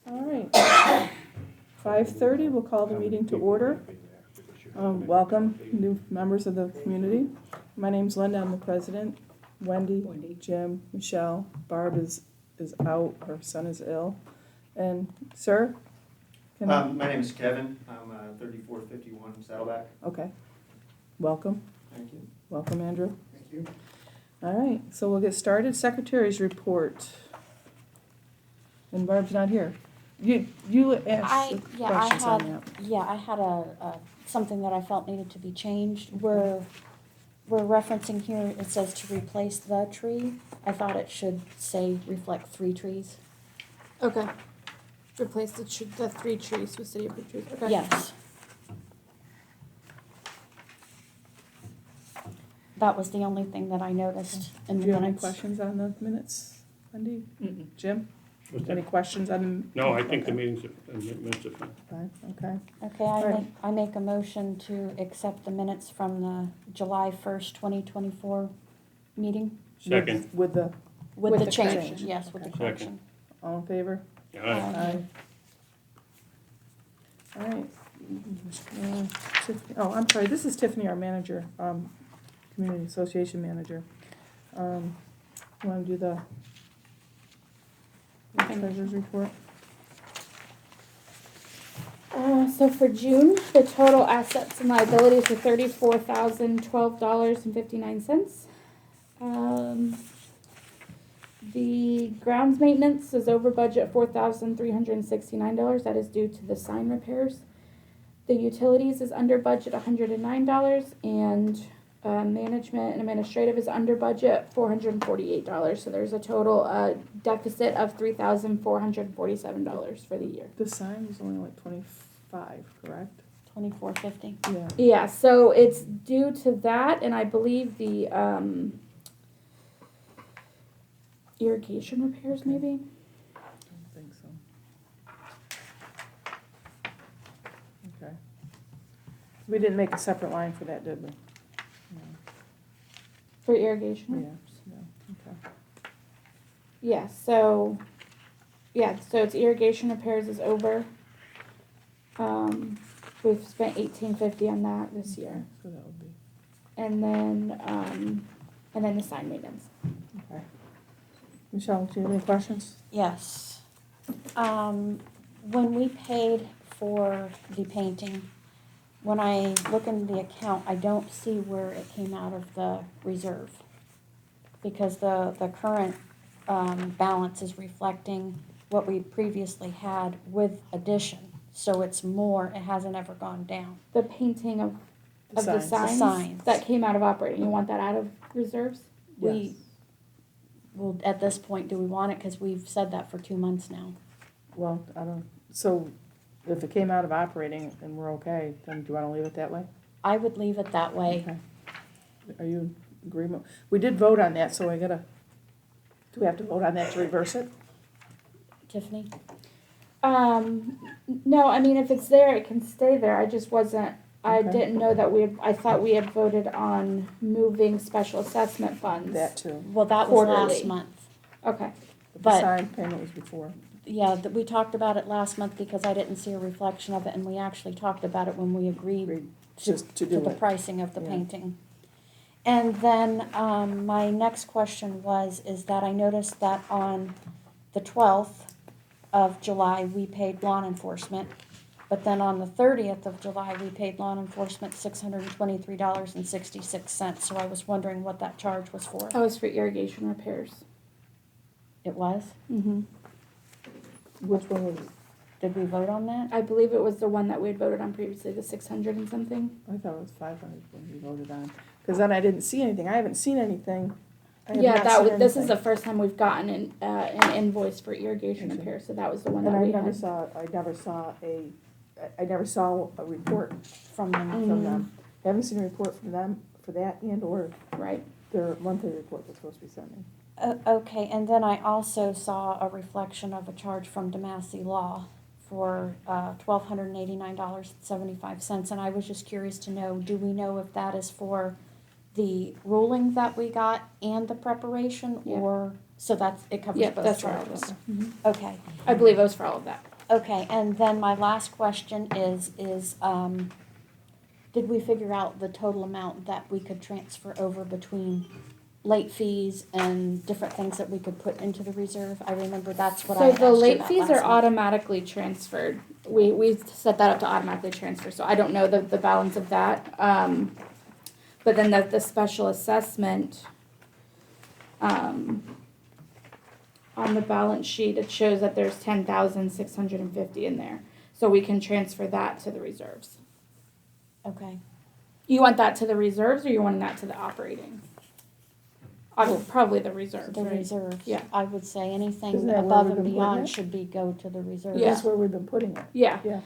All right. 5:30, we'll call the meeting to order. Welcome, new members of the community. My name's Linda, I'm the president. Wendy, Jim, Michelle, Barb is out, her son is ill. And sir? My name is Kevin. I'm 3451 Saddleback. Okay. Welcome. Thank you. Welcome, Andrew. Thank you. All right, so we'll get started. Secretary's report. And Barb's not here. You asked questions on that. Yeah, I had something that I felt needed to be changed. We're referencing here, it says to replace the tree. I thought it should say reflect 3 trees. Okay. Replace the 3 trees with city approved trees. Okay. Yes. That was the only thing that I noticed in Do the you have any minutes. questions on the minutes, Wendy? Jim? What's Any that? questions on? No, I think the Okay. minutes are fine. Fine, okay. Okay, Alright. I make a motion to accept the minutes from the July 1st, 2024 meeting Second. With the, with With the the change. correction. Yes, with the Okay. correction. all in favor? Aye. Aye. All right. Oh, I'm sorry, this is Tiffany, our manager, Community Association Manager. You wanna do the treasurer's report? So for June, the total assets and liabilities were $34,012.59. The grounds maintenance is over budget $4,369. That is due to the sign repairs. The utilities is under budget $109, and management and administrative is under budget $448. So there's a total deficit of $3,447 for the year. The sign was only like 25, correct? 2450. Yeah. Yeah, so it's due to that, and I believe the irrigation repairs, maybe. I don't think so. Okay. We didn't make a separate line for that, did we? No. For irrigation. Yeah, repairs? no, okay. So it's irrigation repairs is over. We've spent $1,850 on that this year, So that would be, and then the sign maintenance. okay. Michelle, do you have any questions? Yes. When we paid for the painting, when I look in the account, I don't see where it came out of the reserve. Because the current balance is reflecting what we previously had with addition. So it's more, it hasn't ever gone down. The painting of the signs. signs, The signs. that came out of operating. You want that out of reserves? Yes. Well, at this point, do we want it? Because we've said that for 2 months now. Well, so if it came out of operating and we're okay, then do you wanna leave it that way? I would leave it that way. Okay. Are you in agreement? We did vote on that, so do we have to vote on that to reverse it? Tiffany? No, I mean, if it's there, it can stay there. I just wasn't, I Okay. didn't know that I thought we had voted on moving special assessment funds. That too. Well, that was last Quarterly. month. Okay, The But- sign payment was before. Yeah, we talked about it last month because I didn't see a reflection of it, and we actually talked about it when we agreed Agreed. to Just to do the it. pricing of the Yeah. painting. And then, my next question is that I noticed that on the 12th of July, we paid lawn enforcement, but then on the 30th of July, we paid lawn enforcement $623.66, so I was wondering what that charge was for. that was for irrigation repairs. It was? Mm-hmm. Which one was it? Did we vote on that? I believe it was the one that we had voted on previously, the 600 and something. I thought it was 500 when we voted on. Because then I didn't see anything. I haven't seen anything. I have Yeah, not that seen was, this is anything. the first time we've gotten an invoice for irrigation Okay. repairs, so that was the one And that I we never had. saw a report From them? from them. I haven't seen a report from them for that and or Right. their monthly report that's supposed to be sent me. Okay, and then I also saw a reflection of a charge from DeMassey Law for $1,289.75, and I was just curious to know, do we know if that is for the ruling that we got and the preparation, Yeah. or, so it covers Yeah, both that's for all of charges? them. Mhm. Okay, I believe it was for all of that. Okay, and then my last question is, did we figure out the total amount that we could transfer over between late fees and different things that we could put into the reserve? I remember that's what I So had asked the you late about fees last are month. automatically transferred. We set that up to automatically transfer, so I don't know the balance of that. But then the special assessment, on the balance sheet, it shows that there's 10,650 in there. So we can transfer that to the reserves. Okay, You want that to the reserves or you want that to the operating? Probably the reserves, the right? reserves. Yeah. I would say anything Isn't that where above we've and been putting beyond it? should go to the reserves. Yeah. That's where we've been putting it. Yeah. Yeah.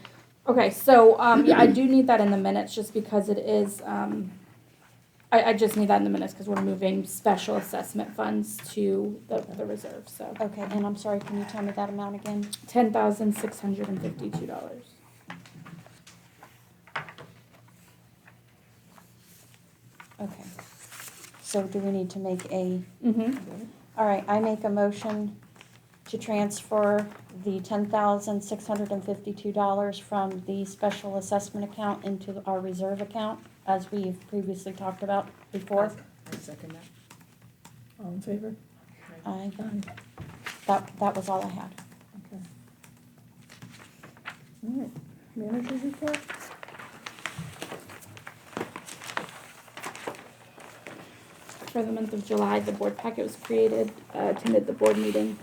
Okay, so, yeah, I do need that in the minutes just because it is, I just need that in the minutes because we're moving special assessment funds to the reserve, so. Okay, and I'm sorry, can you tell me that amount again? $10,652. Okay. So do we need to make a, Mm-hmm. all right, I make a motion to transfer the $10,652 from the special assessment account into our reserve account, as we've previously talked about before. I second that. All in favor? I, Aye. that was all I had. Okay. All right, manager's report? For the month of July, the board packet was created, attended the board meeting.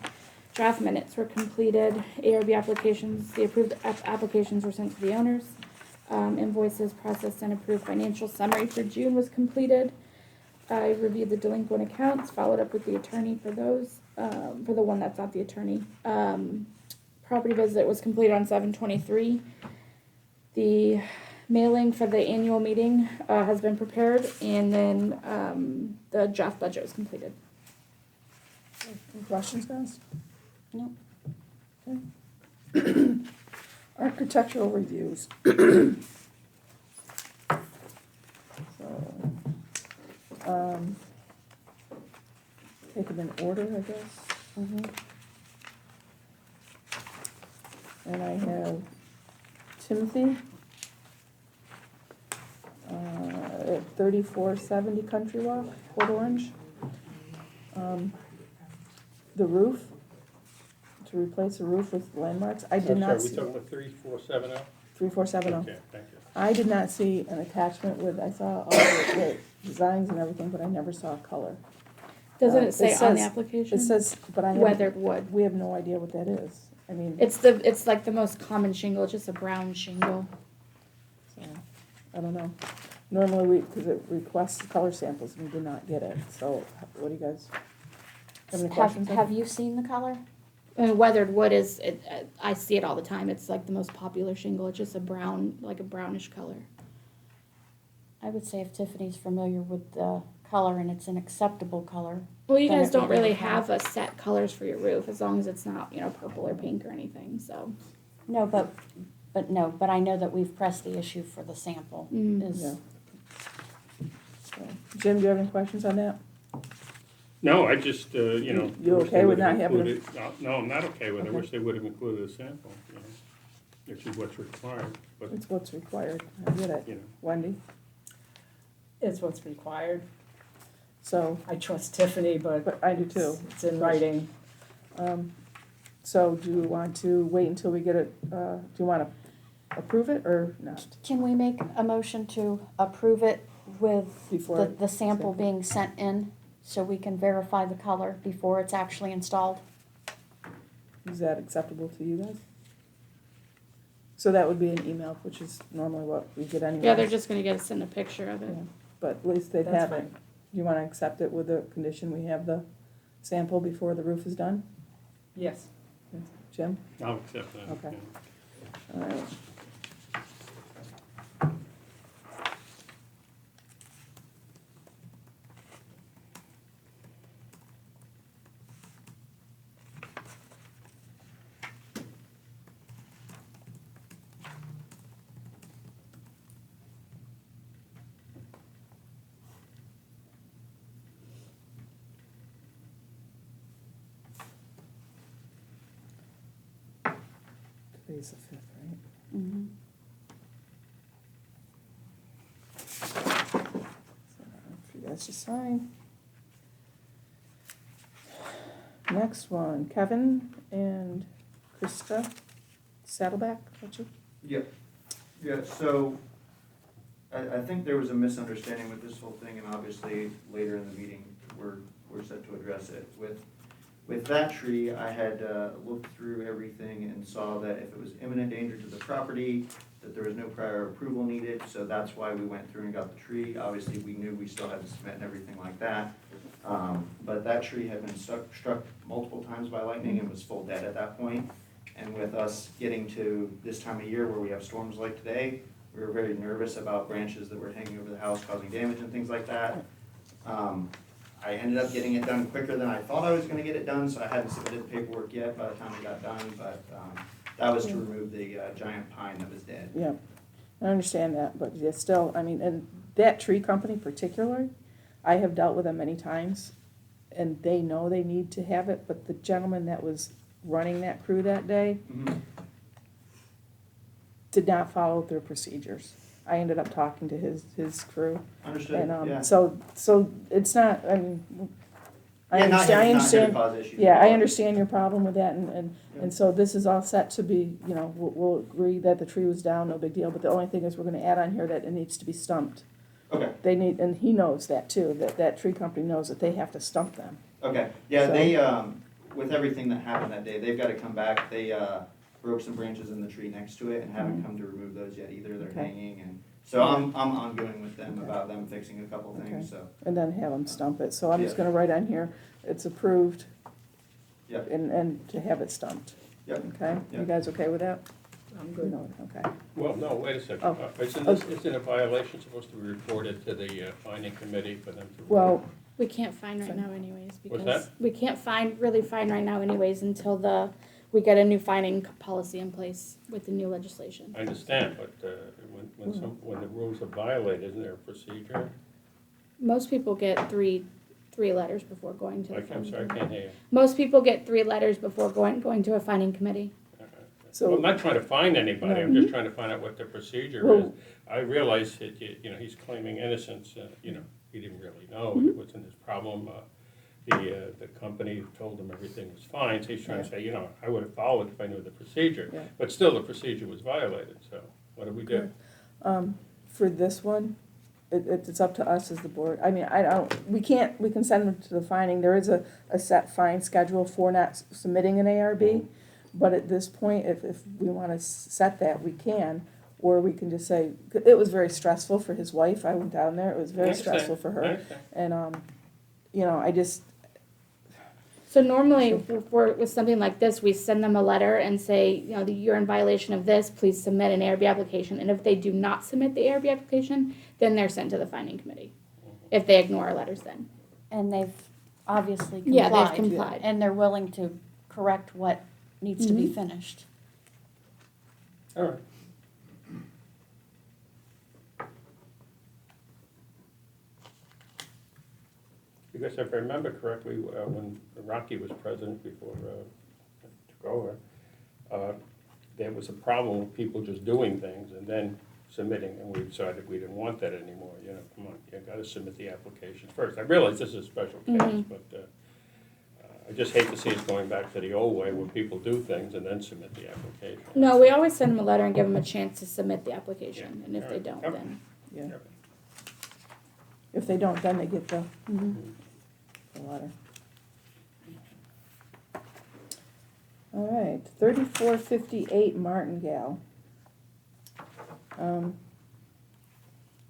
Draft minutes were completed, ARB applications, the approved applications were sent to the owners. Invoices processed and approved, financial summary for June was completed. I reviewed the delinquent accounts, followed up with the attorney for those, for the one that's not the attorney. Property visit was completed on 7/23. The mailing for the annual meeting has been prepared, and then the draft budget was completed. Any questions, guys? No. Okay. Architectural reviews. So, take them in order, I guess. Mhm. And I have Timothy at 3470 Country Walk, Port Orange. The roof, to replace the roof with landmarks. I did not I'm sorry, see. we talking about 3470? 3470. Okay, thank you. I did not see an attachment with, I saw all the designs and everything, but I never saw a color. Doesn't It it say on says- the application? It says, but I haven't, Weathered wood. we have no idea what that is. I mean, It's like the most common shingle, it's just a brown shingle. so, I don't know. Normally because it requests color samples, and we did not get it. So what do you guys, have any questions? on it? Have you seen the color? And weathered wood is, I see it all the time, it's like the most popular shingle, it's just a brown, like a brownish color. I would say if Tiffany's familiar with the color and it's an acceptable color. Well, you Then guys it would don't be really okay. have a set colors for your roof, as long as it's not, purple or pink or anything, so. No, but I know that we've pressed the issue for the sample. Mm. Yeah. So, Jim, do you have any questions on that? No, I just, You wish okay they with would have not having included- No, I'm not okay with it. I Okay. wish they would have included a sample, which is what's required, but, It's what's required. I get it. you know. Wendy? It's what's required. So, I trust Tiffany, but but I do too. it's in writing. So do you want to wait until we get it, do you want to approve it or not? Can we make a motion to approve it with Before the sample being sent in, so we can verify the color before it's actually installed? Is that acceptable to you guys? So that would be an email, which is normally what we get anyway. Yeah, they're just gonna get us in a picture of it. Yeah, but at least they'd That's have it. fine. Do you want to accept it with the condition we have the sample before the roof is done? Yes. Jim? I'll accept that. Okay. yeah. All right. Today's the 5th, right? Mhm. So, for you guys to sign. Next one, Kevin and Krista Saddleback, that's you? Yeah, so I think there was a misunderstanding with this whole thing, and obviously later in the meeting, we're set to address it. With that tree, I had looked through everything and saw that if it was imminent danger to the property, that there was no prior approval needed, so that's why we went through and got the tree. Obviously, we knew we still had to submit and everything like that. But that tree had been struck multiple times by lightning and was full dead at that point. And with us getting to this time of year where we have storms like today, we were very nervous about branches that were hanging over the house causing damage and things like that. I ended up getting it done quicker than I thought I was gonna get it done, so I hadn't submitted the paperwork yet by the time it got done, but that was to remove the giant pine that was dead. Yeah, I understand that, but it's still, I mean, and that tree company particular, I have dealt with them many times, and they know they need to have it, but the gentleman that was running that crew that day Mhm. did not follow their procedures. I ended up talking to his crew, Understood, and, yeah. so it's not, I mean, I Yeah, not understand, I here to understand, cause issues. yeah, I understand your problem with that, and Yeah. so this is all set to be, you know, we'll agree that the tree was down, no big deal, but the only thing is we're gonna add on here that it needs to be stumped. Okay, They need, and he knows that too, that tree company knows that they have to stump them. okay, yeah, So- they, with everything that happened that day, they've gotta come back, they, broke some branches in the tree next to it and haven't Mhm. come to remove those yet either, they're Okay. hanging, and, so I'm ongoing with them Okay. about them fixing a couple things, so, And then have them stump it, so I'm just Yeah. gonna write on here, it's approved. Yep. And to have it stumped. Yep. Okay, you Yep. guys okay with that? I'm You good. know, okay. Well, no, wait a second. Oh. Isn't a violation supposed to be reported to the finding committee for them to? Well, We can't find right now anyways, What's because that? we can't really find right now anyways until we get a new finding policy in place with the new legislation. I understand, but when the rules are violated, isn't there a procedure? Most people get three letters before going to the I'm finding sorry, I committee. can't hear you. Most people get 3 letters before going to a finding committee. So- Well, I'm not trying to find anybody, I'm No. just trying to find out what the procedure is. Well- I realize that, you know, he's claiming innocence, you know, he didn't really know, Mm-hmm. it wasn't his problem. The company told him everything was fine, so he's trying to say, you know, I would have followed if I knew the procedure. Yeah. But still, the procedure was violated, so what do we do? for this one, it's up to us as the board. I mean, we can send them to the finding. There is a set fine schedule for not submitting an ARB. But at this point, if we wanna set that, we can. Or we can just say, it was very stressful for his wife. I went down there. It was I very understand, stressful for I her. understand. And, you know, I just, So normally, with something like this, we send them a letter and say, you know, you're in violation of this, please submit an ARB application. And if they do not submit the ARB application, then they're sent to the finding committee. If they ignore our letters then. And they've obviously complied. Yeah, they've complied. And they're willing to correct what needs to be Mhm. finished. All right. Because if I remember correctly, when Rocky was president before took over, there was a problem with people just doing things and then submitting, and we decided we didn't want that anymore, you know, come on, you gotta submit the application first. I realize this is a special case, Mhm. but I just hate to see us going back to the old way where people do things and then submit the application. No, we always send them a letter and give them a chance to submit the application. Yeah. And if they Alright. don't, Okay. then. yeah. Yep. If they don't, then they get the letter. All right, 3458 Martingale.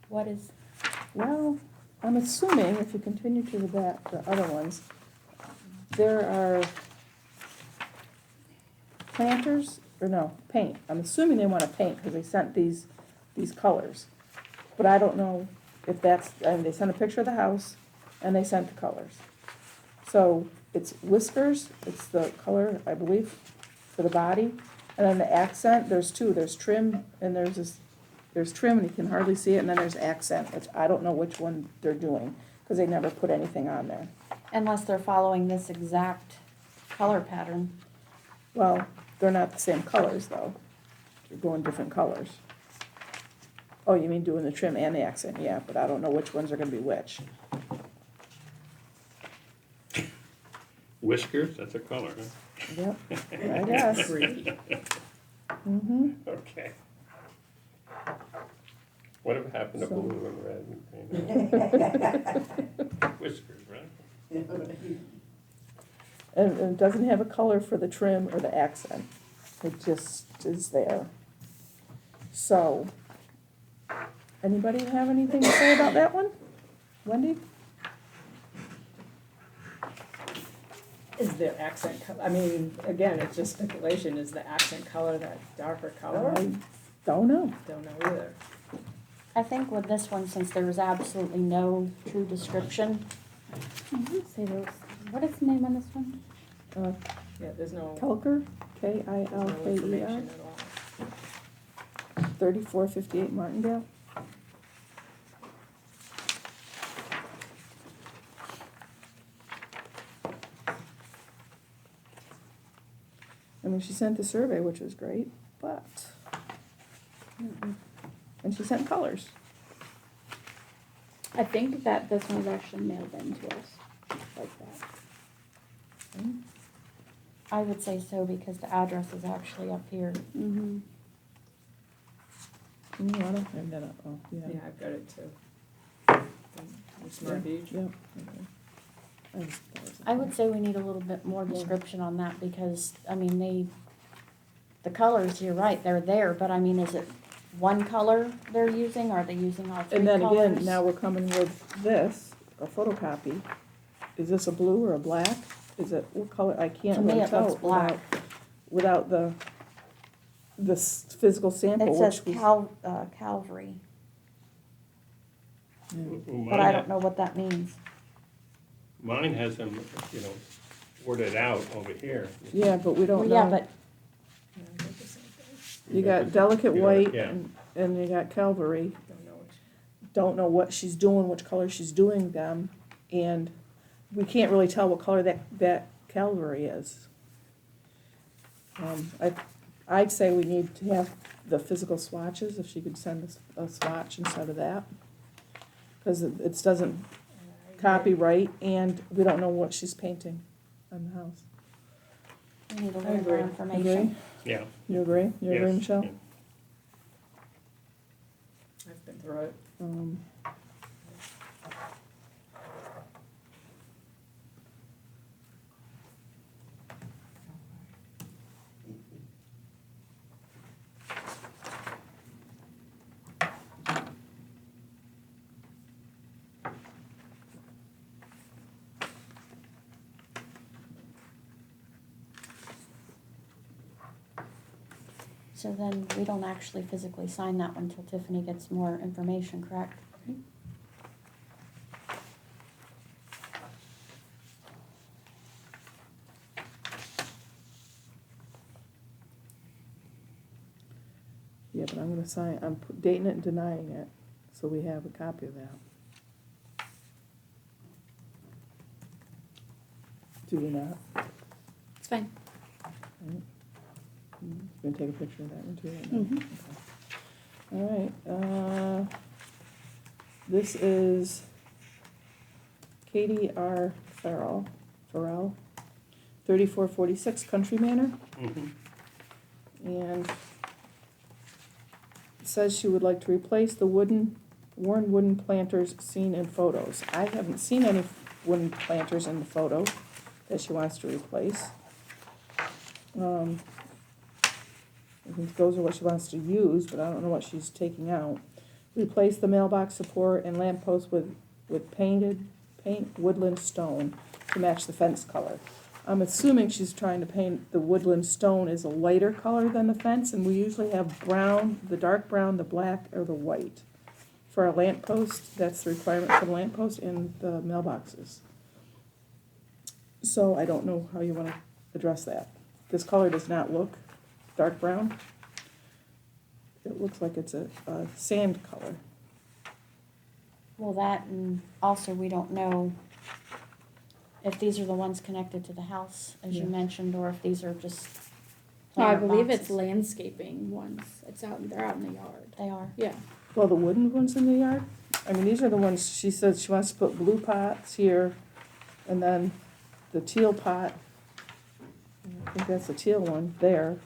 What is, Well, I'm assuming if you continue to the back, the other ones, there are planters, or no, paint. I'm assuming they want to paint because they sent these colors. But I don't know if that's, I mean, they sent a picture of the house and they sent the colors. So it's whiskers, it's the color, I believe, for the body. And then the accent, there's two, there's trim and there's trim and you can hardly see it, and then there's accent, which I don't know which one they're doing, because they never put anything on there. unless they're following this exact color pattern. Well, they're not the same colors though. You're going different colors. Oh, you mean doing the trim and the accent, yeah, but I don't know which ones are gonna be which. Whiskers, that's a color, huh? Yep, I guess. Green. Mm-hmm. Okay. Whatever happened to So- blue and red and green? Whiskers, right? And it doesn't have a color for the trim or the accent. It just is there. So, anybody have anything to say about that one? Wendy? Is their accent, I mean, again, it's just speculation, is the accent color that darker color? I don't know. Don't know either. I think with this one, since there was absolutely no true description, Say those. What is the name on this one? Yeah, there's no, Kelker, there's no K-I-L-K-E-R, information at all. 3458 Martindale. I mean, she sent the survey, which was great, but, and she sent colors. I think that this one was actually mailed in to us like that. I would say so because the address is actually up here. Mm-hmm. You wanna have that up? Oh, yeah. Yeah, I've got it too. From Smart Beach. Yep. Okay. That was- I would say we need a little bit more description on that because, I mean, the colors, you're right, they're there, but I mean, is it one color they're using? Are they using all three And then colors? again, now we're coming with this, a photocopy. Is this a blue or a black? Is it, what color? I can't To me, really it tell looks black. without the physical sample. It says which was- Calvary, Yeah. but I don't know what that means. Mine has them, worded out over here. Yeah, but we don't Well, know. yeah, but Yeah, I got the same thing. You got delicate white Yeah. and you got Calvary. Don't know which. Don't know what she's doing, which color she's doing them, and we can't really tell what color that Calvary is. I'd say we need to have the physical swatches, if she could send us a swatch instead of that. Cause it doesn't copy right, and we don't know what she's painting on the house. we need a I little more agree. information. Yeah. You agree? You agree, Yes, Michelle? yeah. I've been through it. So then we don't actually physically sign that one until Tiffany gets more information, correct? Yeah, but I'm gonna sign, I'm dating it and denying it, so we have a copy of that. Do we not? It's fine. You gonna take a picture of that one too? Right now? Okay. All right, this is Katie R. Farrell, 3446 Country Manor, Mhm. and it says she would like to replace the worn wooden planters seen in photos. I haven't seen any wooden planters in the photo that she wants to replace. I think those are what she wants to use, but I don't know what she's taking out. Replace the mailbox support and lamppost with paint woodland stone to match the fence color. I'm assuming she's trying to paint the woodland stone as a lighter color than the fence, and we usually have brown, the dark brown, the black, or the white. For our lamppost, that's the requirement for the lamppost and the mailboxes. So I don't know how you wanna address that. This color does not look dark brown. It looks like it's a sand color. Well, that, and also we don't know if these are the ones connected to the house, as you Yeah. mentioned, or if these are just No, I planter believe it's boxes. landscaping ones. They're out in the yard. They are. Yeah. Well, the wooden ones in the yard, I mean, these are the ones, she said she wants to put blue pots here, and then the teal pot, I think that's the teal one, there.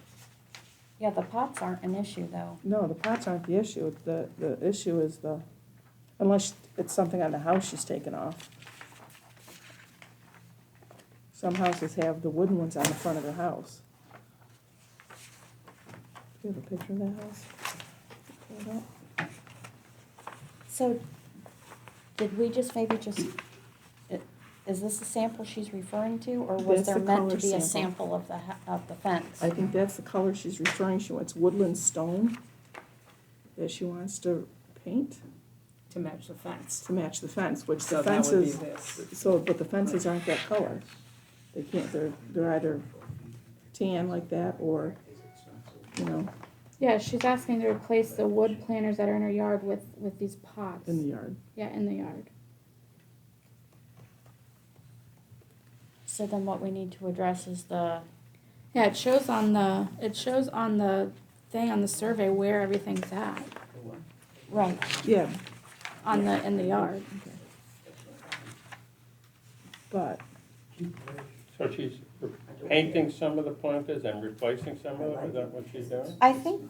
Yeah, the pots aren't an issue though. No, the pots aren't the issue, the issue is unless it's something on the house she's taken off. Some houses have the wooden ones on the front of their house. Do you have a picture of that house? Pull it up. So, did we just is this the sample she's referring to, or was That's there the meant to color be a sample. sample of the fence? I think that's the color she's referring to, it's woodland stone that she wants to paint To match the fence. to match the fence, which So the that would be fences, this. but the fences aren't that color. They can't, they're either tan like that or, you know, Yeah, she's asking to replace the wood planters that are in her yard with these pots. in the yard. Yeah, in the yard. So then what we need to address is the, Yeah, it shows on the thing on the survey where everything's at right, Yeah, in the yard. but, So she's painting some of the planters and replacing some of them, is that what she's doing? I think,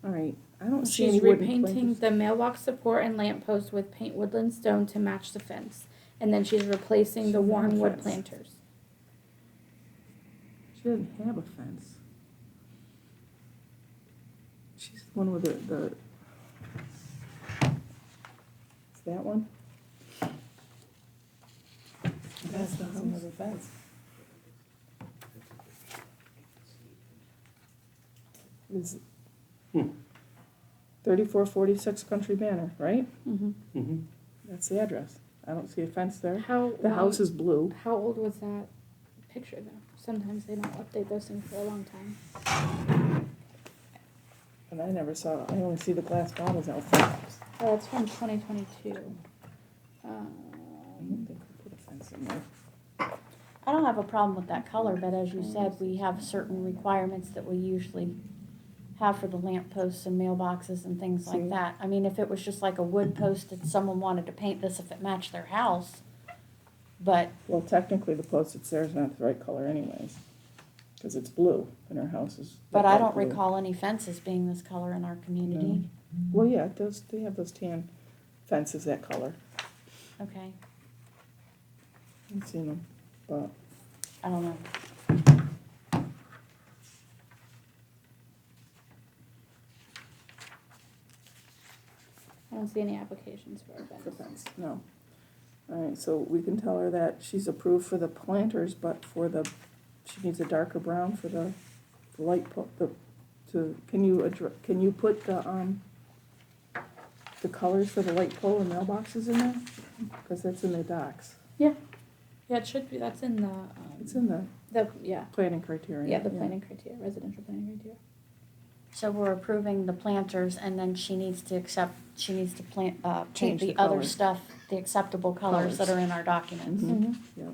all right, I don't see She's any wooden repainting planters. the mailbox support and lamppost with paint woodland stone to match the fence. And then she's replacing the She worn has a wood fence. planters. She doesn't have a fence. She's the one with the, is that one? That's the house. Another fence. Is Hmm. 3446 Country Manor, right? Mm-hmm. Mm-hmm. That's the address. I don't see a fence there. How The house is blue. How old was that picture though? Sometimes they don't update those things for a long time. And I never saw, I only see the glass bottles out front. Oh, that's from 2022. I don't think we put a fence in there. I don't have a problem with that color, but as you said, we have certain requirements that we usually have for the lamp posts and mailboxes and things See? like that. I mean, if it was just like a wood post that someone wanted to paint this if it matched their house, but, Well, technically, the post that's there is not the right color anyways, because it's blue, and our house is. but I light don't blue. recall any fences being this color in our community. Well, yeah, it does, they have those tan fences that color. Okay, I've seen them, but, I don't know. I don't see any applications for a for fence. fence, no. All right, so we can tell her that she's approved for the planters, but for the, she needs a darker brown for the light can you put the colors for the light pole and mailboxes in there? Because that's in the docs. Yeah, it should be. That's in It's in the the planning criteria. yeah the planning criteria, residential planning criteria. So we're approving the planters, and then she needs to paint Change the the other color. stuff, the acceptable colors that Colors. are in our documents. Mhm. Mm-hmm. Yeah.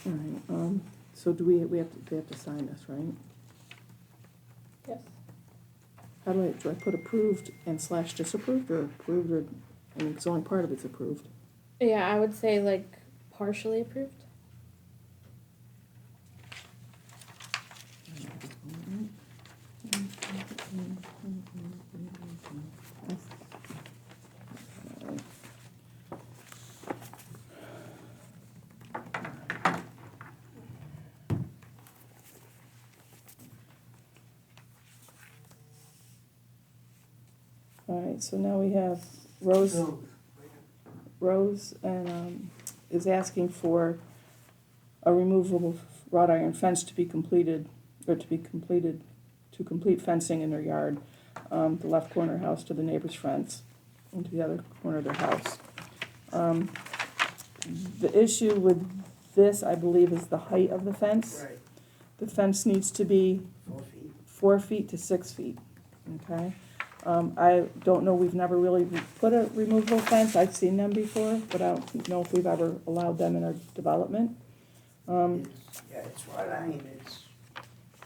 All right, so do they have to sign this, right? Yes. How do I put approved and / disapproved, or approved, or, I mean, it's only part of it's approved. Yeah, I would say like partially approved. All right, so now we have Rose and, is asking for a removable wrought iron fence to be completed, to complete fencing in their yard, the left corner house to the neighbor's fence, and to the other corner of their house. The issue with this, I believe, is the height of the fence. Right, The fence needs to be 4 feet. 4 feet to 6 feet, okay? I don't know, we've never really put a removable fence, I've seen them before, but I don't know if we've ever allowed them in our development. It's what I mean, it's,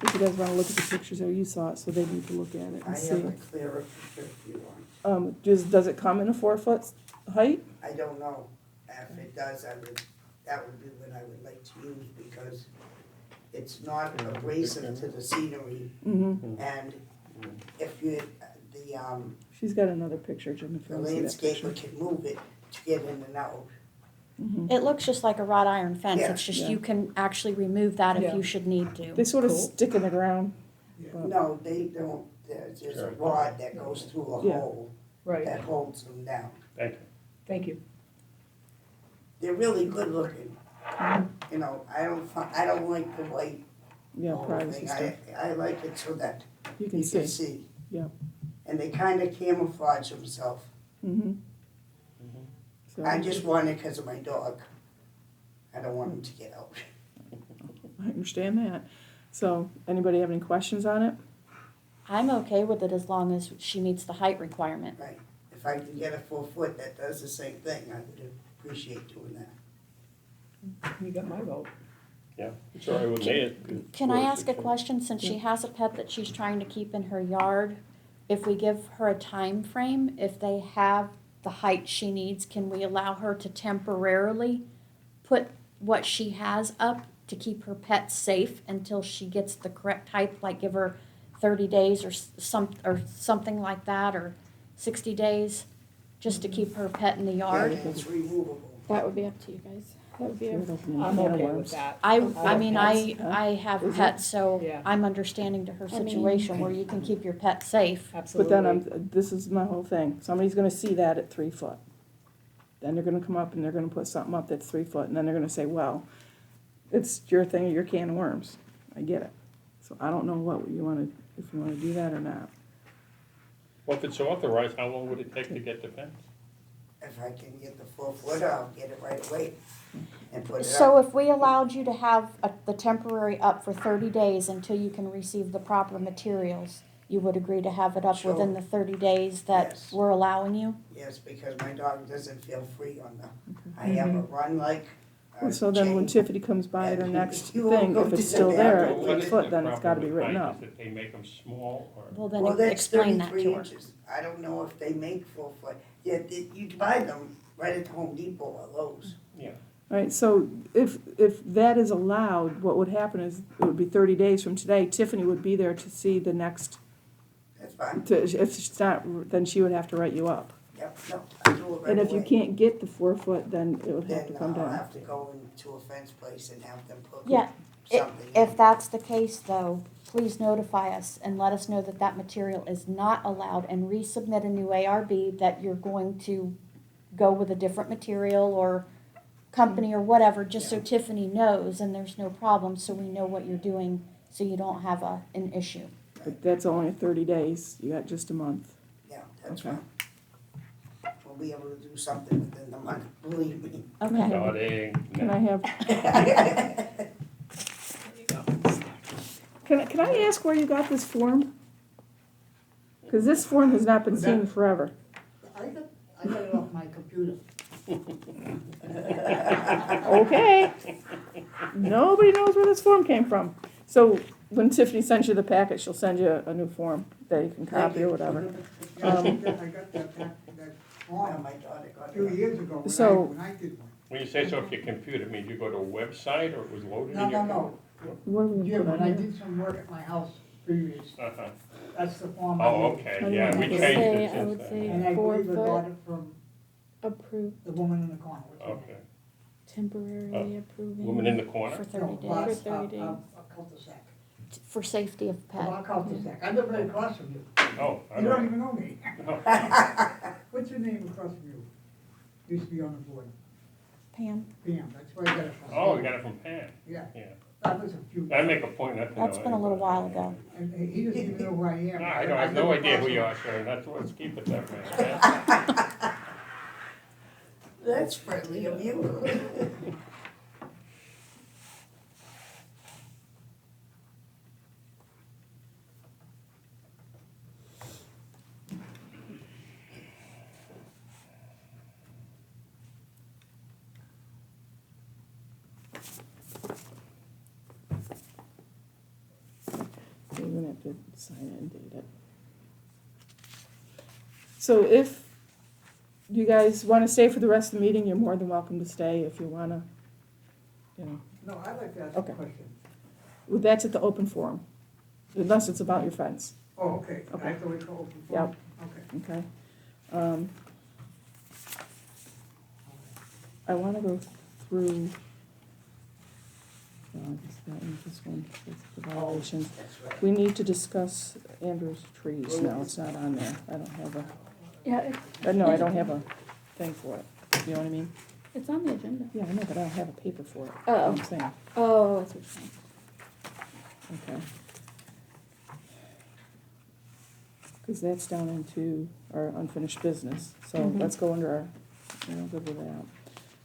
If you guys wanna look at the pictures, or you saw it, so they need to look at it I and see. have a clearer picture if you want. Does it come in a 4 foot height? I don't know. If it does, that would be what I would like to use because it's not abrasive to the scenery. Mm-hmm. And if you, She's got another picture, Jim, if the you wanna see that picture. landscaper can move it to get in and out. Mhm. It looks just like a wrought iron fence, Yeah. it's just Yeah. you can actually remove that if Yeah. you should need They to. sort of Cool. stick in the ground. but- No, they don't, there's a rod that goes through a Yeah. hole Right, that holds them down. Thank you. thank you. They're really good looking. Mhm. You know, I don't like the white Yeah, whole privacy thing. stuff. I like it so that You can you can see. see. Yeah. And they kind of camouflage themselves. Mm-hmm. I just want it because of my dog. I don't want him to get out. I understand that. So, anybody have any questions on it? I'm okay with it as long as she meets the height requirement. Right. If I can get a 4 foot that does the same thing, I would appreciate doing that. You got my vote. Yeah, it's all right with me. Can I ask a question, since she has a pet that she's trying to keep in her yard? If we give her a time frame, if they have the height she needs, can we allow her to temporarily put what she has up to keep her pet safe until she gets the correct height, like give her 30 days or something like that, or 60 days, just to keep her pet in the yard? Yeah, it's removable. That would be up to you guys. That would be up. I'm okay with that. I have mean, pets. I have Is it? pets, so Yeah. I'm understanding to her I mean- situation where you can keep your pet safe. But Absolutely. then this is my whole thing. Somebody's gonna see that at 3 foot. Then they're gonna come up and they're gonna put something up that's 3 foot, and then they're gonna say, well, it's your thing or your can of worms. I get it. So I don't know what you wanna, if you wanna do that or not. Well, if it's authorized, how long would it take to get the fence? If I can get the 4 foot, I'll get it right away and put it So up. if we allowed you to have the temporary up for 30 days until you can receive the proper materials, you would agree to have it up Sure. within the 30 days that Yes. we're allowing you? Yes, because my dog doesn't feel free on the, I have a run like. So then when Tiffany comes by at her next You won't thing, go if it's to still the there bathroom. at What 3 is foot, the then it's gotta be problem with written height? up. Is that they make them small or? Well, then Well, that's explain that 33 to her. inches. I don't know if they make 4 foot. Yeah, you buy them right at the Home Depot or Lowe's. Yeah. Right, so if that is allowed, what would happen is, it would be 30 days from today, Tiffany would be there to see the next, That's fine. if she's not, then she would have to write you up. Yep, no, I do it right away. And if you can't get the 4 foot, then it would have to Then come I'll down. have to go into a fence place and have them put Yeah, something. If that's the case, though, please notify us and let us know that that material is not allowed, and resubmit a new ARB that you're going to go with a different material or company or whatever, just so Yeah. Tiffany knows and there's no problem, so we know what you're doing, so you don't have an issue. But that's only 30 days, you got just a month. Yeah, that's Okay. fine. We'll be able to do something within the month, believe me. Okay. Starting. Can I have, can I ask where you got this form? Because this form has not been seen forever. I got it off my computer. Okay. Nobody knows where this form came from. So when Tiffany sends you the packet, she'll send you a new form that you can copy or whatever. I got that Oh, form my daughter got a few it. years ago So- when I did one. When you say so off your computer, it means you go to a website or it was loaded No, in your? no. What are we gonna Jim, put when on I here? did some work at my house previous, Uh-huh. that's the form I Oh, used. okay, I yeah, don't we know. changed it I since would then. say- And I 4 believe I foot. got it from Approved, the woman in the corner. What's her name? Okay. temporarily approving. Woman in the corner? For 30 No, days, For 30 days. A cul-de-sac. for safety of A pet. cul-de-sac. I live right across from you. Oh, I You don't don't even know me. know. What's your name across from you? Used to be on the board. Pam, Pam, that's where I got it from. Oh, we got it from Pam. Yeah, Yeah. that was a few. I make a point not to know. that's been a little anybody. while ago. And he doesn't even know who I am. No, I have no live idea who across you from are, sir, and that's, let's keep it that way. okay? That's friendly of you. You're gonna have to sign it and date it. So if you guys wanna stay for the rest of the meeting, you're more than welcome to stay if you wanna, you know. No, I'd like to ask a Okay. question. Well, that's at the open forum, unless it's about your fence, Oh, okay. Okay. I have to wait for open Yep. forum? Okay. okay? I wanna go through, I guess that one, this one, that's the violations. That's right. We need to discuss Andrew's trees, no, it's not on there, I don't have a, Yeah, no, I don't have a thing for it, you know what I mean? it's on the agenda. Yeah, I know, but I don't have a paper for it, Oh. I'm saying, Oh, that's what you're saying. okay. Cause that's down into our unfinished business, so Mhm. let's go under our, good with that.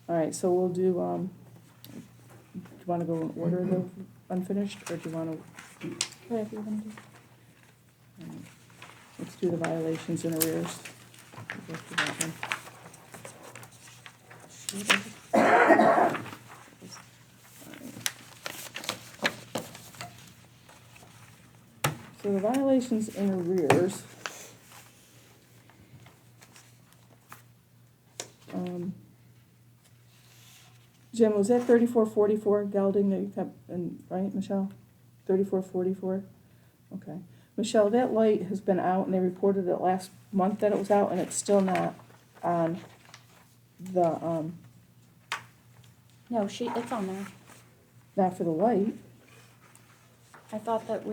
Alright, so we'll do, do you wanna go in order the unfinished, or do you wanna, Whatever you're gonna do. alright, let's do the violations and arrears. We'll go through that one. So the violations and arrears. Jim, was that 3444 gelding that you kept, right, Michelle? 3444? Okay. Michelle, that light has been out, and they reported it last month that it was out, and it's still not on the, No, it's on there. not for the light. I thought that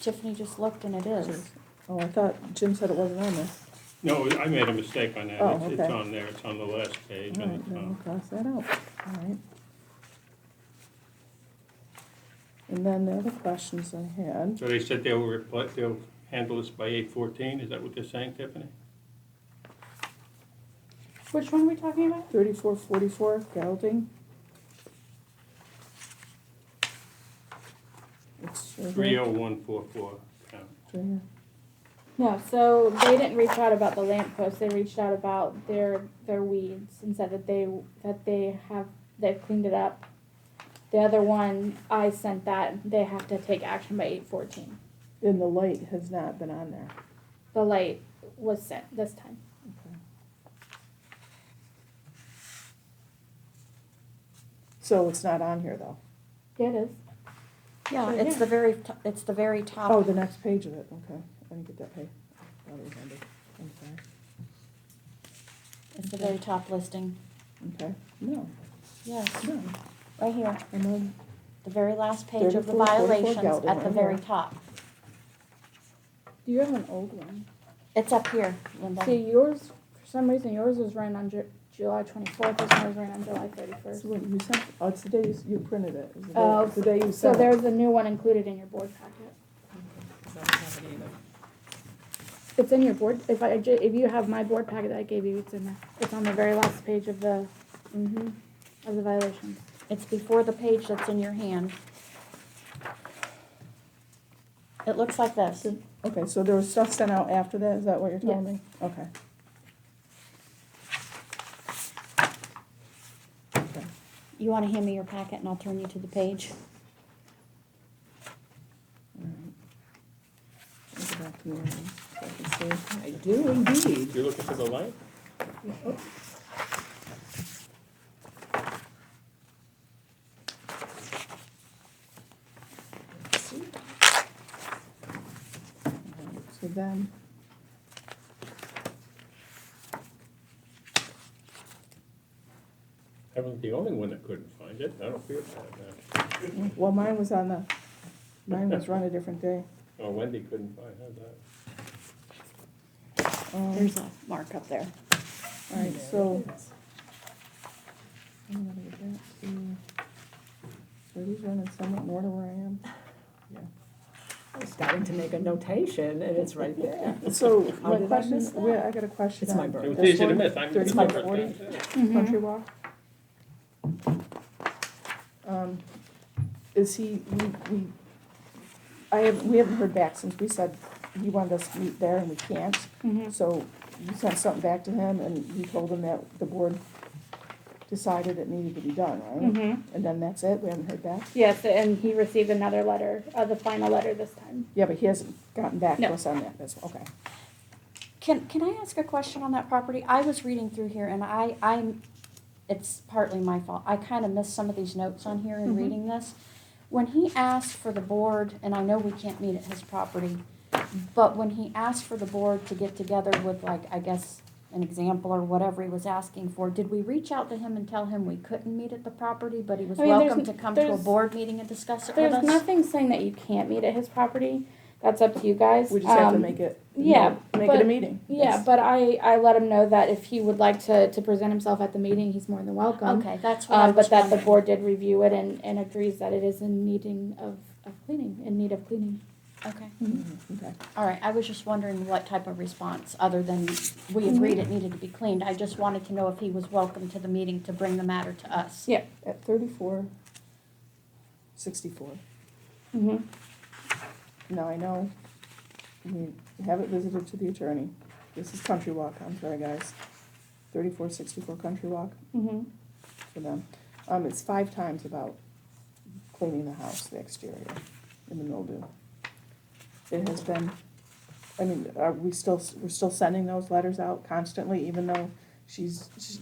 Tiffany just looked and it is. Oh, I thought Jim said it wasn't on there. No, I made a mistake on that. Oh, It's okay. on there, it's on the last page. All and right, it's then on- we'll cross that out. All right. And then the other questions I had, So they said they'll handle this by 8/14, is that what they're saying, Tiffany? Which one are we talking about? 3444 gelding. It's right here. 30144 count. It's right here. No, so they didn't reach out about the lamppost. They reached out about their weeds and said that they've cleaned it up. The other one, I sent that, they have to take action by 8/14. And the light has not been on there. The light was sent this time. Okay. So it's not on here though? Yeah, it is. Yeah, Right it's here. it's the very top. Oh, the next page of it, okay. I didn't get that page. I thought it was ended. I'm sorry. It's the very top listing. Okay, no, Yes, no. right here. And then, The very last page of the 34, 44 violations gelding at the right very here. top. Do you have an old one? It's up here, Linda. See, yours, for some reason, yours was ran on July 24th, this one was ran on July so 31st. what you sent, oh, it's the day you printed it. It's the day- Oh, it's the day you So sent it. there's a new one included in your board packet. It's in your board, if you have my board packet that I gave you, it's in there. It's on the very last page of the violations. It's before the page that's in your hand. It looks like this. Okay, so there was stuff sent out after that, is that what you're telling me? Okay. Okay. You wanna hand me your packet and I'll turn you to the page? All right. I'll go back to the other one so I can see. I do indeed. You looking for the light? So then, I wasn't the only one that couldn't find it, I don't feel bad now. well, mine was run a different day. Oh, Wendy couldn't find, how's that? There's a mark up there. All right, so. I'm gonna get that to- So these running somewhat in order where I am. I'm starting to make a notation, and it's right there. So How my did I question, miss that? I got a question. It's my on birthday. It was this easy to one, miss. I missed it the 35, first 40 time. Country Walk. Is he, we haven't heard back since we said he wanted us to meet there and we can't. Mhm. So you sent something back to him and you told him that the board decided it needed to be done, right? Mhm. And then that's it, we haven't heard back? Yes, and he received another letter, the final letter this time. Yeah, but he hasn't gotten back to No. us on that, that's, okay. Can I ask a question on that property? I was reading through here and I'm, it's partly my fault. I kind of missed some of these notes on here in Mhm. reading this. When he asked for the board, and I know we can't meet at his property, but when he asked for the board to get together with like, I guess, an example or whatever he was asking for, did we reach out to him and tell him we couldn't meet at the property, but he was I mean, there's welcome to come to a there's- board meeting and discuss it with There's us? nothing saying that you can't meet at his property. That's up to you guys. We just have to Um, make it, yeah, make it a but- meeting. Yeah, but I let him know that if he would like to present himself at the meeting, he's more than welcome. Okay, that's what I was But that the wondering. board did review it and agrees that it is in needing of cleaning, in need of cleaning. Okay, Mhm, okay. all right, I was just wondering what type of response, other than we agreed it needed to be cleaned. I just wanted to know if he was welcome to the meeting to bring the matter to us. Yeah. At 3464. Mm-hmm. Now, I know, we have it visited to the attorney. This is Country Walk, I'm sorry, guys. 3464 Country Walk Mm-hmm. for them. It's 5 times about cleaning the house, the exterior, in the mildew. It has been, I mean, we're still sending those letters out constantly, even though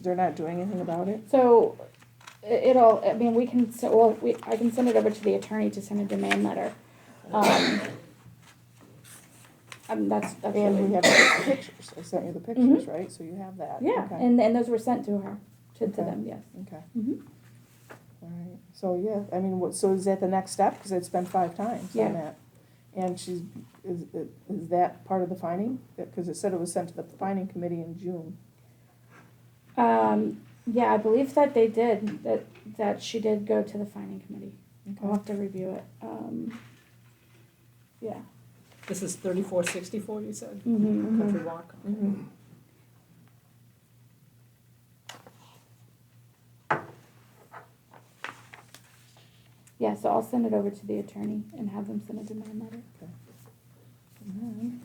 they're not doing anything about it? So I mean, I can send it over to the attorney to send a demand letter. That's And really. we have the pictures, I sent you the pictures, right? So you have that? Yeah, Okay. and those were sent to her, to Okay. them, yes. Okay. Mhm. All right, so yeah, I mean, so is that the next step? Because it's been 5 times Yeah. on that. And is that part of the finding? Because it said it was sent to the finding committee in June. Yeah, I believe that they did, that she did go to the finding committee. I'll Okay. have to review it. Yeah. This is 3464, you said? Mm-hmm. Country Walk? Mhm. Yeah, so I'll send it over to the attorney and have them send a demand letter. And then,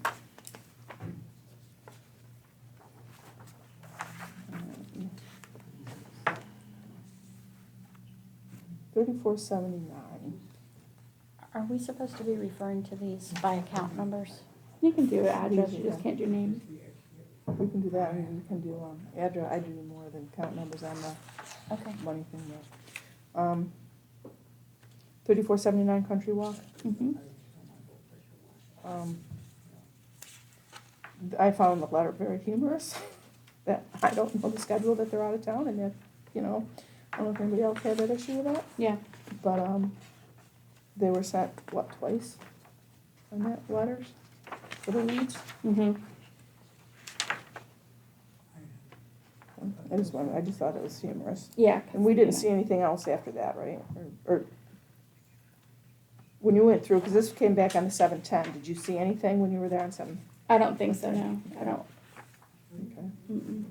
3479. Are we supposed to be referring to these by account numbers? You can do address, you just can't do names. We can do that, and we can do address. I do more than count numbers on the Okay. money thing. But 3479 Country Walk. Mm-hmm. I found the letter very humorous. That I don't know the schedule that they're out of town, and that I don't know if anybody else had that issue with that. Yeah. But they were sent twice on that letters for the weeds. Mm-hmm. I just thought it was humorous. Yeah. And we didn't see anything else after that, right? Or when you went through, because this came back on the 7/10, did you see anything when you were there on 7? I don't think so, no. I don't. Okay. Mm-mm.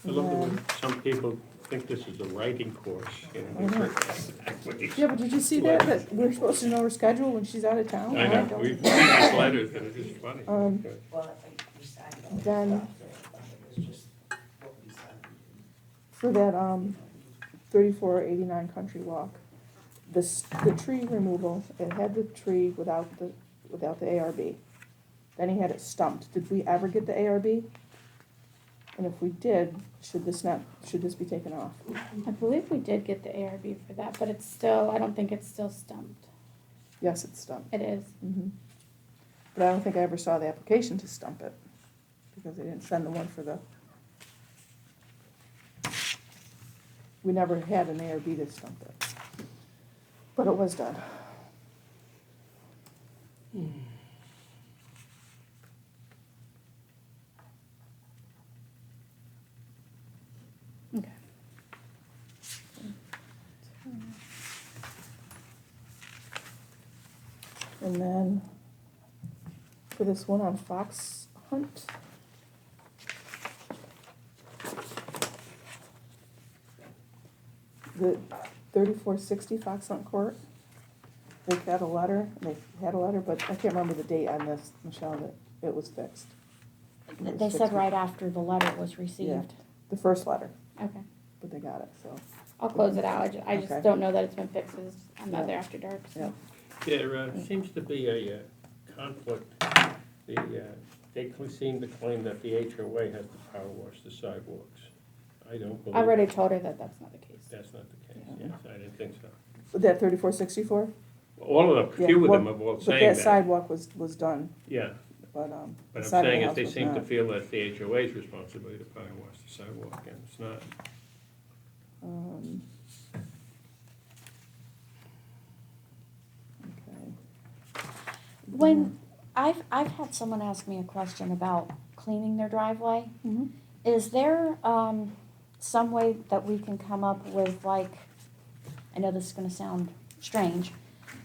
I love the way some people think this is a writing course, I know. Exactly. Yeah, but did you see that we're supposed to know her schedule when she's out of town? I know, don't. we read these letters and it's just funny. Then for that 3489 Country Walk, the tree removal, it had the tree without the ARB. Then he had it stumped. Did we ever get the ARB? And if we did, should this be taken off? I believe we did get the ARB for that, but it's still, I don't think it's still stumped. Yes, it's stumped. It is. Mhm. But I don't think I ever saw the application to stump it, because they didn't send the one for the, we never had an ARB to stump it. But it was done. And then for this one on Fox Hunt. The 3460 Fox Hunt Court. They had a letter, but I can't remember the date on this, Michelle, that it was fixed. It was They said fixed. right after the letter was received. The first letter, Okay. but they got it, so. I'll close it out, I just Okay. don't know that it's been fixed, 'cause I'm not Yeah. there after dark, so. Yeah. There seems to be a conflict. They seem to claim that the HOA has the power wash the sidewalks. I don't believe. I already told her that that's not the case. That's not the case, Yeah. yes, I didn't think so. But that 3464? All of them, Yeah, few of them well, have all But saying that that. sidewalk was done, Yeah, but, but the I'm side of the saying is house they was seem to not. feel that the HOA's responsibility to power wash the sidewalk, and it's not. Um, Okay. When, I've had someone ask me a question about cleaning their driveway. Mhm. Is there, some way that we can come up with, like, I know this is gonna sound strange,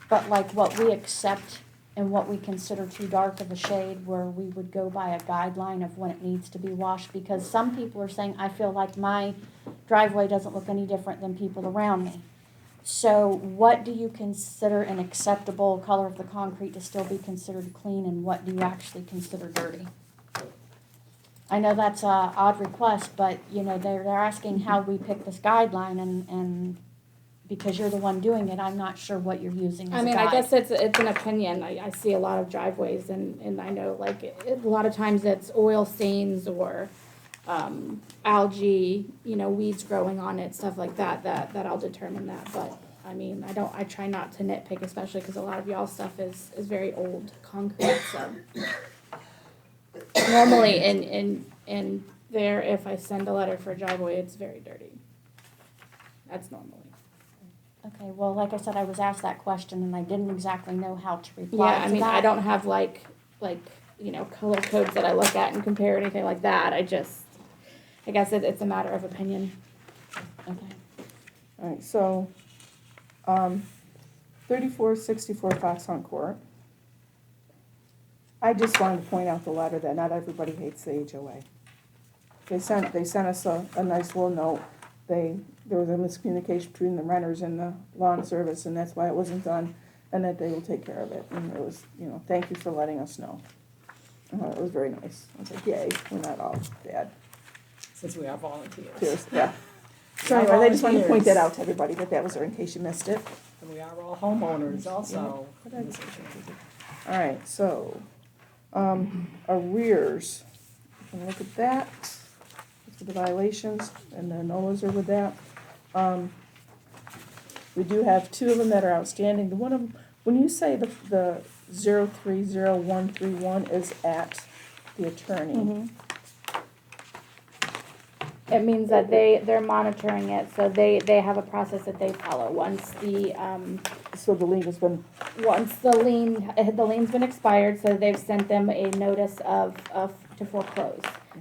but like what we accept and what we consider too dark of a shade, where we would go by a guideline of when it needs to be washed? Because some people are saying, I feel like my driveway doesn't look any different than people around me. So what do you consider an acceptable color of the concrete to still be considered clean, and what do you actually consider dirty? I know that's a odd request, but, you know, they're asking how we pick this guideline, and because you're the one doing it, I'm not sure what you're using as a I mean, guide. I guess it's an opinion. I see a lot of driveways and I know like a lot of times it's oil stains or algae, you know, weeds growing on it, stuff like that I'll determine that. But I mean, I try not to nitpick, especially because a lot of y'all stuff is very old concrete, so. Normally in there, if I send a letter for a driveway, it's very dirty. That's normally. Okay, well, like I said, I was asked that question, and I didn't exactly know how to reply Yeah, to I mean, that. I don't have like, you know, color codes that I look at and compare or anything like that. I guess it's a matter of opinion. Okay. All right, so, 3464 Fox Hunt Court. I just wanted to point out the letter that not everybody hates the HOA. They sent us a nice little note. There was a miscommunication between the renters and the lawn service, and that's why it wasn't done, and that they will take care of it. And it was, you know, thank you for letting us know. It was very nice. I was like, yay, we're not all bad. Since we are volunteers. Cheers, yeah. So We are anyway, I just wanted to point that volunteers. out to everybody, that was there in case you missed it. And we are all homeowners also. All right, so, arrears, we can look at that, for the violations, and the NOLAs are with that. We do have two of them that are outstanding. The one of them, when you say the 030131 is at the attorney, Mm-hmm. It means that they're monitoring it, so they have a process that they follow. Once so the lien has been, the lien's been expired, so they've sent them a notice of to foreclose.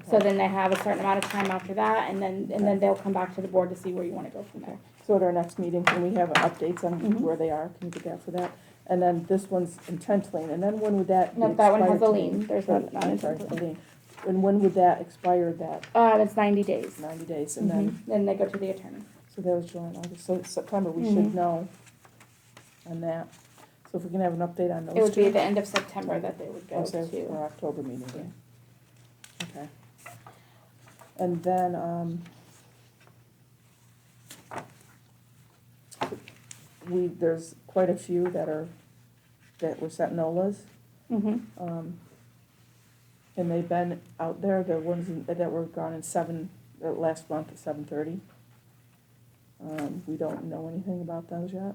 So then they have a certain amount of time after that, and then they'll come back to the board to see where you wanna go from there. so at our next meeting, can we have updates on Mhm. where they are? Can you get that for that? And then this one's intent lien, and then when would that be No, that one has expired a to? lien. There's not I'm sorry, intent a lien. lien. And when would that expire, that It's 90 days. 90 days, and then, Then they go to the attorney. so that was July, August, so September, we Mhm. should know on that. So if we can have an update on those It would be two. the end of September that they would go I'll say to. for October meeting, yeah. Okay. And then, there's quite a few that were set NOLAs. Mm-hmm. And they've been out there, the ones that were gone in last month at 7:30. We don't know anything about those yet,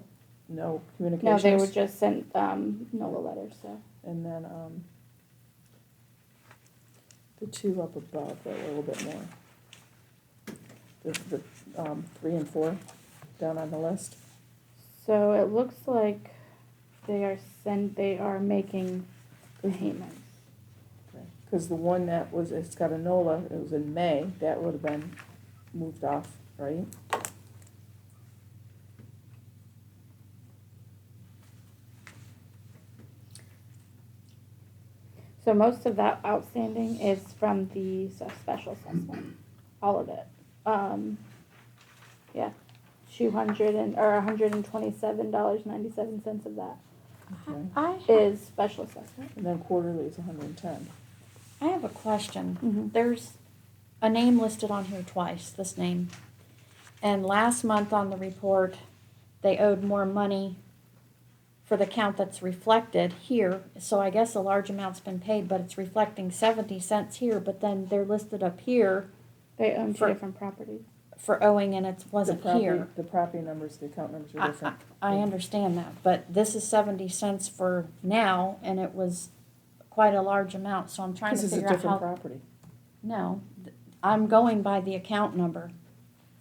no No, communications. they were just sent NOLA letters, so. And then, the two up above that were a little bit more. The 3 and 4 down on the list. So it looks like they are making payments. Because the one that was, it's got a NOLA, it was in May, that would have been moved off, right? So most of that outstanding is from the special assessment, all of it. Yeah, $127.97 of that Okay. is special assessment. And then quarterly is 110. I have a question. Mhm. There's a name listed on here twice, this name. And last month on the report, they owed more money for the count that's reflected here. So I guess a large amount's been paid, but it's reflecting 70 cents here, but then they're listed up here They own two For- different properties. for owing and it wasn't The property- here. The property numbers, the account numbers are different. I understand that, but this is 70 cents for now, and it was quite a large amount, so I'm trying This to is a figure out different how. property. No, I'm going by the account number.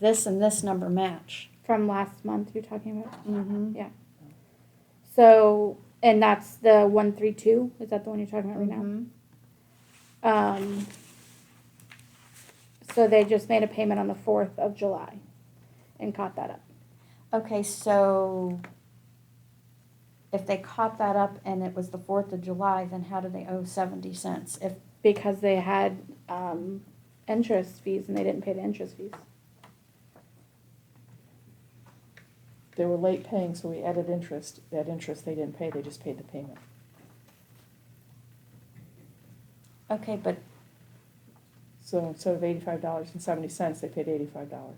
This and this number match. From last month you're talking about? Mm-hmm. So, and that's the 132, is that the one you're talking about right now? Mm-hmm. So they just made a payment on the 4th of July and caught that up. Okay, so if they caught that up and it was the 4th of July, then how do they owe 70 cents? If Because they had, interest fees and they didn't pay the interest fees. They were late paying, so we added interest. That interest they didn't pay, they just paid the payment. Okay, but So instead of $85.70, they paid $85.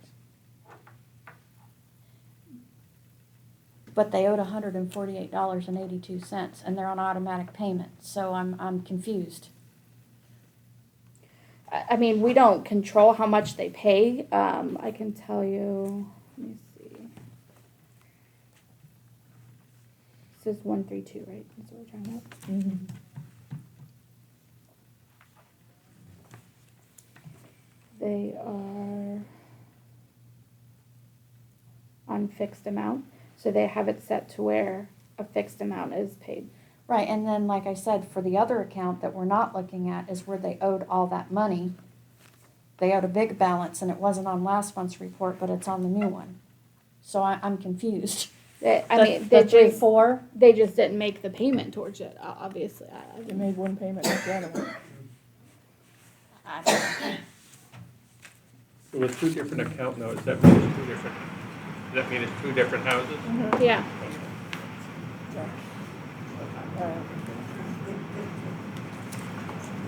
they owed $148.82, and they're on automatic payment, so I'm confused. I mean, we don't control how much they pay. I can tell you, let me see. This is 132, right? That's what we're talking about. They are on fixed amount, so they have it set to where a fixed amount is paid. Right, and then, like I said, for the other account that we're not looking at is where they owed all that money. They owed a big balance, and it wasn't on last month's report, but it's on the new one. So I'm confused. They, I The- mean, they the 3-4, they just didn't make the payment towards it, obviously. They made one payment, not the other one. I don't know. There were two different account numbers, that mean it's two different, does that mean it's two different houses? Yeah.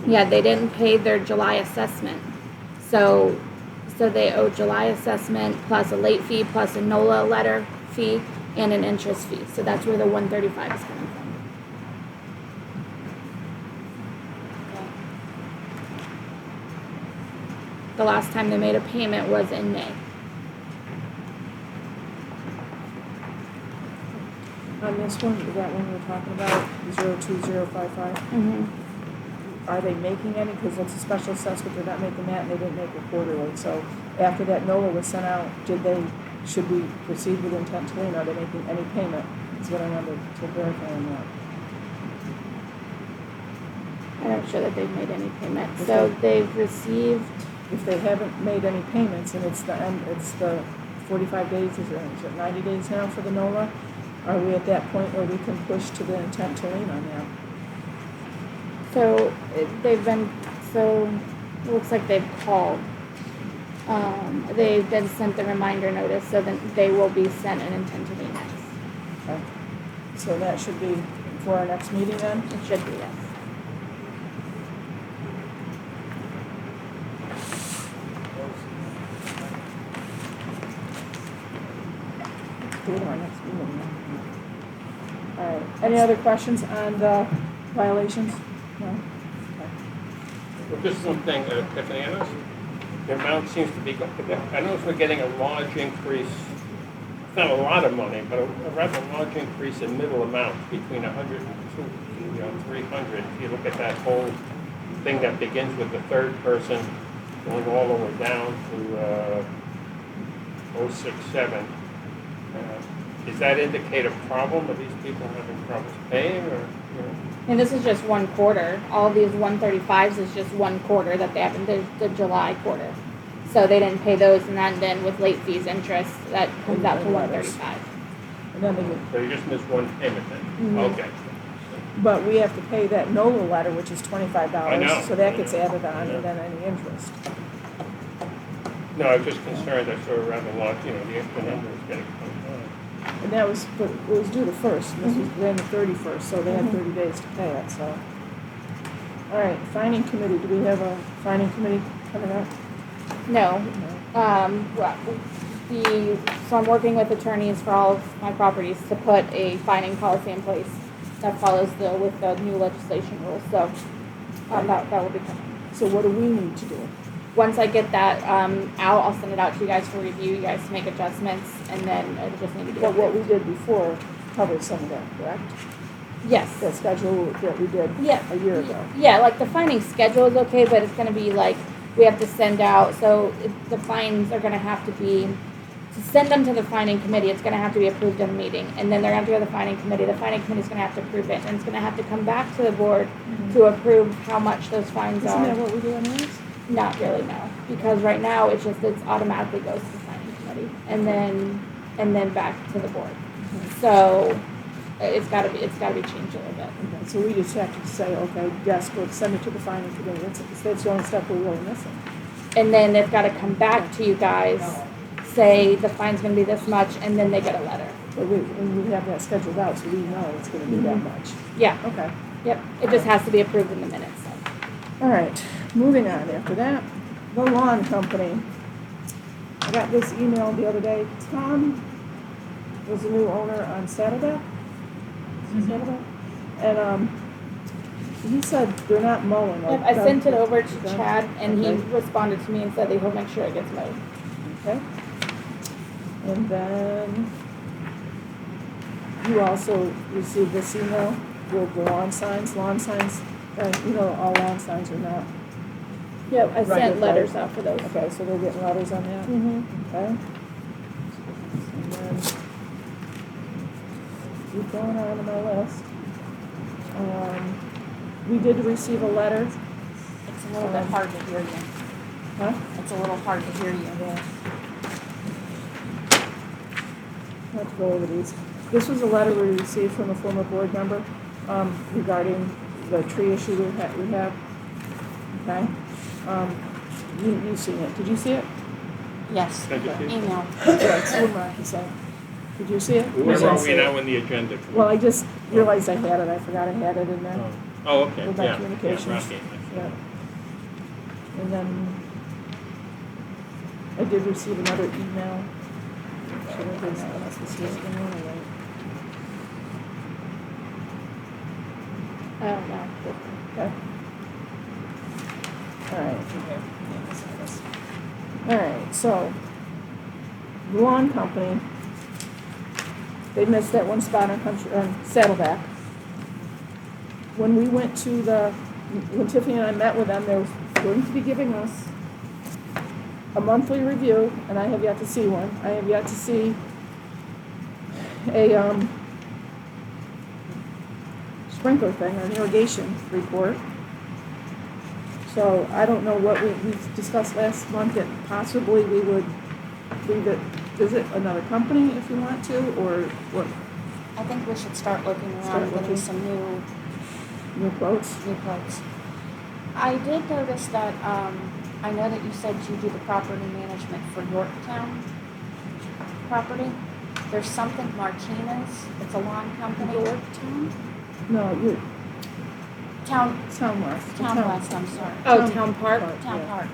Yeah, they didn't pay their July assessment. So they owe July assessment plus a late fee plus a NOLA letter fee and an interest fee. So that's where the 135 is coming from. The last time they made a payment was in May. On this one, that one we're talking about, 02055, are they making any? Because it's a special assessment, they're not making that, and they didn't make it quarterly. So after that NOLA was sent out, should we proceed with intent to lien? Are they making any payment? Is what I wanted to verify on that. I'm not sure that they've made any payment. So they've received, If they haven't made any payments, and it's the 45 days, is it 90 days now for the NOLA? Are we at that point where we can push to the intent to lien on that? so it looks like they've called. They've been sent the reminder notice, so then they will be sent an intent to lien next. Okay. So that should be for our next meeting then? It should be, yes. Go to our next meeting. All right, any other questions on the violations? No? Okay. Well, just one thing, Tiffany, I noticed the amount seems to be, I noticed we're getting a large increase, it's not a lot of money, but a rather large increase in middle amounts between 100 and 300. If you look at that whole thing that begins with the third person, going all the way down to 067. Does that indicate a problem? Are these people having problems paying, or, you know? And this is just one quarter. All of these 135s is just one quarter that they happened to the July quarter. So they didn't pay those, and then with late fees, interest, that comes out to 135. And then they So you just missed one payment then? Mhm. Okay. But we have to pay that NOLA letter, which is $25. I know. So that gets added on, and then any interest. No, I was just concerned, I saw a rather large, the number was getting. And that was, but it was due the first, and this was then the 31st, so they had 30 days to pay it, so. All right, fining committee, do we have a fining committee coming up? No, No. well, so I'm working with attorneys for all of my properties to put a fining policy in place that follows with the new legislation rules, so, that will be coming. So what do we need to do? Once I get that, I'll send it out to you guys for review, you guys make adjustments, and then it'll just need to be. But what we did before covered some of that, correct? Yes. That schedule that we did Yeah. a year ago. Yeah, like the fining schedule is okay, but it's gonna be like, we have to send out, so the fines are gonna have to be, to send them to the fining committee, it's gonna have to be approved in a meeting, and then they're gonna have to go to the fining committee's gonna have to approve it, and it's gonna have to come back to the board to approve how much those fines Isn't that are. what we do on ours? Not really, no, because right now, it's automatically goes to the fining committee, and then back to the board. So, it's gotta be changed a little bit. Okay, so we just have to say, okay, yes, we'll send it to the fining committee, that's the only step we're really missing. And then they've gotta come back to you guys, say the fine's gonna be this much, and then they get a letter. But we have that scheduled out, so we know it's gonna be that much. Yeah, Okay, yep, it just has to be approved in the minutes, so. all right, moving on after that, the lawn company. I got this email the other day, Tom was the new owner on Saddleback. Is it Saddleback? And, he said they're not mowing. Yep, I sent it over to Done? Chad, and he Okay. responded to me and said that he'll make sure it gets mowed. Okay. And then you also received this email with the lawn signs, all lawn signs are not. Yep, I Right. sent letters out for those. Okay, so they're getting letters on that, Mm-hmm. okay? And then, keep going on to my list. We did receive a letter, It's a little bit hard to hear you. huh? It's a little hard to hear you. Yeah. I have to go over these. This was a letter we received from a former board member, regarding the tree issue we have, okay? You've seen it, did you see it? Yes, Did you see? email. Yeah, it's in my consent. Did you see it? Where Yes, I are see we it. now in the agenda? Well, I just realized I had it, I forgot I had it in there. Oh, okay, Go back yeah. to communications. Yeah, Rocky, Yeah. And then I did receive another email. Should have been that unless this was the one, right? I don't know. Okay. All right, so, the lawn company, they missed that one spot on Saddleback. When we went to when Tiffany and I met with them, they were going to be giving us a monthly review, and I have yet to see one. I have yet to see a, sprinkler thing, or an irrigation report. So I don't know what we discussed last month, that possibly we would visit another company if we want to, or what, I think we should start looking Start around and getting looking. some new quotes? new quotes. I did notice that, I know that you said you do the property management for Yorktown property. There's something Martinez, it's a lawn company. Yorktown? No, you, Town West. West, I'm sorry. Oh, Town Park? Town yeah.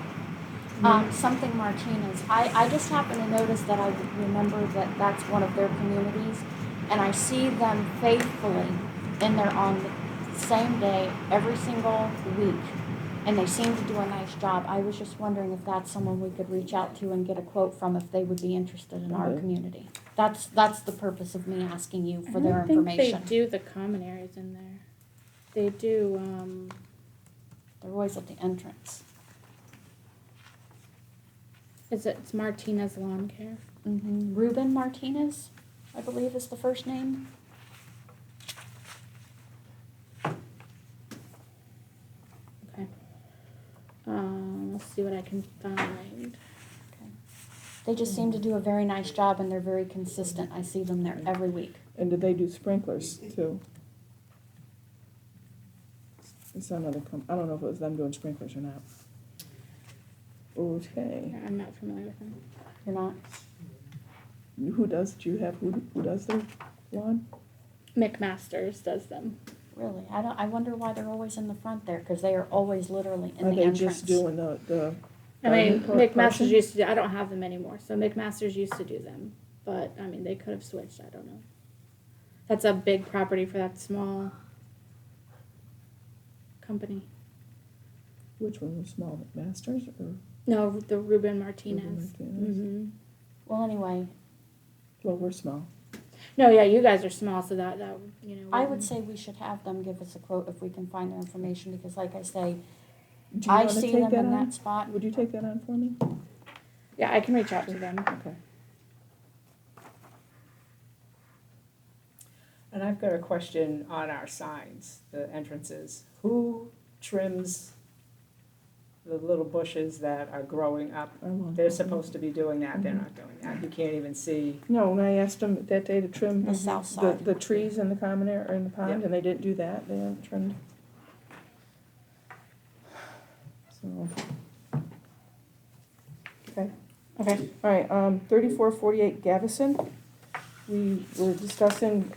Park. Something Martinez. I just happened to notice that I remember that that's one of their communities, and I see them faithfully, and they're on the same day every single week, and they seem to do a nice job. I was just wondering if that's someone we could reach out to and get a quote from if they would be interested in our Okay. community. That's the purpose of me asking you for I their don't think information. they do the common areas in there. They do, They're always at the entrance. it's Martinez Lawn Care. Ruben Martinez, I believe is the first name. Okay. Let's see what I can find. They just seem to do a very nice job, and they're very consistent. I see them there every week. And did they do sprinklers too? It's another I don't know if it was them doing sprinklers or not. Okay, I'm not familiar with them. You're not? who does their lawn? McMaster's does them. Really? I wonder why they're always in the front there, because they are always literally in Are the they entrance. just doing the? I mean, garden McMaster's portion? used to do, I don't have them anymore, so McMaster's used to do them, but, I mean, they could have switched, I don't know. That's a big property for that small company. Which one was small, McMaster's or? No, the Ruben Martinez. Martinez? Mm-hmm. Well, anyway, Well, we're small. No, yeah, you guys are small, so that, you know. I would wouldn't- say we should have them give us a quote if we can find their information, because like I say, Do you I wanna see take them in on? that spot. Would you take that on for me? Yeah, I can reach out to them. Okay. And I've got a question on our signs, the entrances. Who trims the little bushes that are growing up? I won't. They're supposed to be doing that, they're not doing that. You can't even see. No, when I asked them that day to trim The south side. the trees in the common area, or in the pond, Yep. and they didn't do that, they haven't trimmed. So. Okay, Okay. all right, 3448 Gaveson. We were discussing,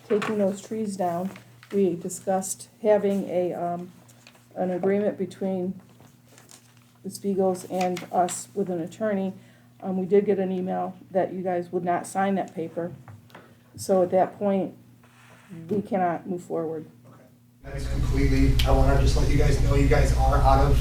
taking those trees down. We discussed having an agreement between the Spiegels and us with an attorney. We did get an email that you guys would not sign that paper. So at that point, we cannot move forward. That is completely, I want to just let you guys know you guys are out of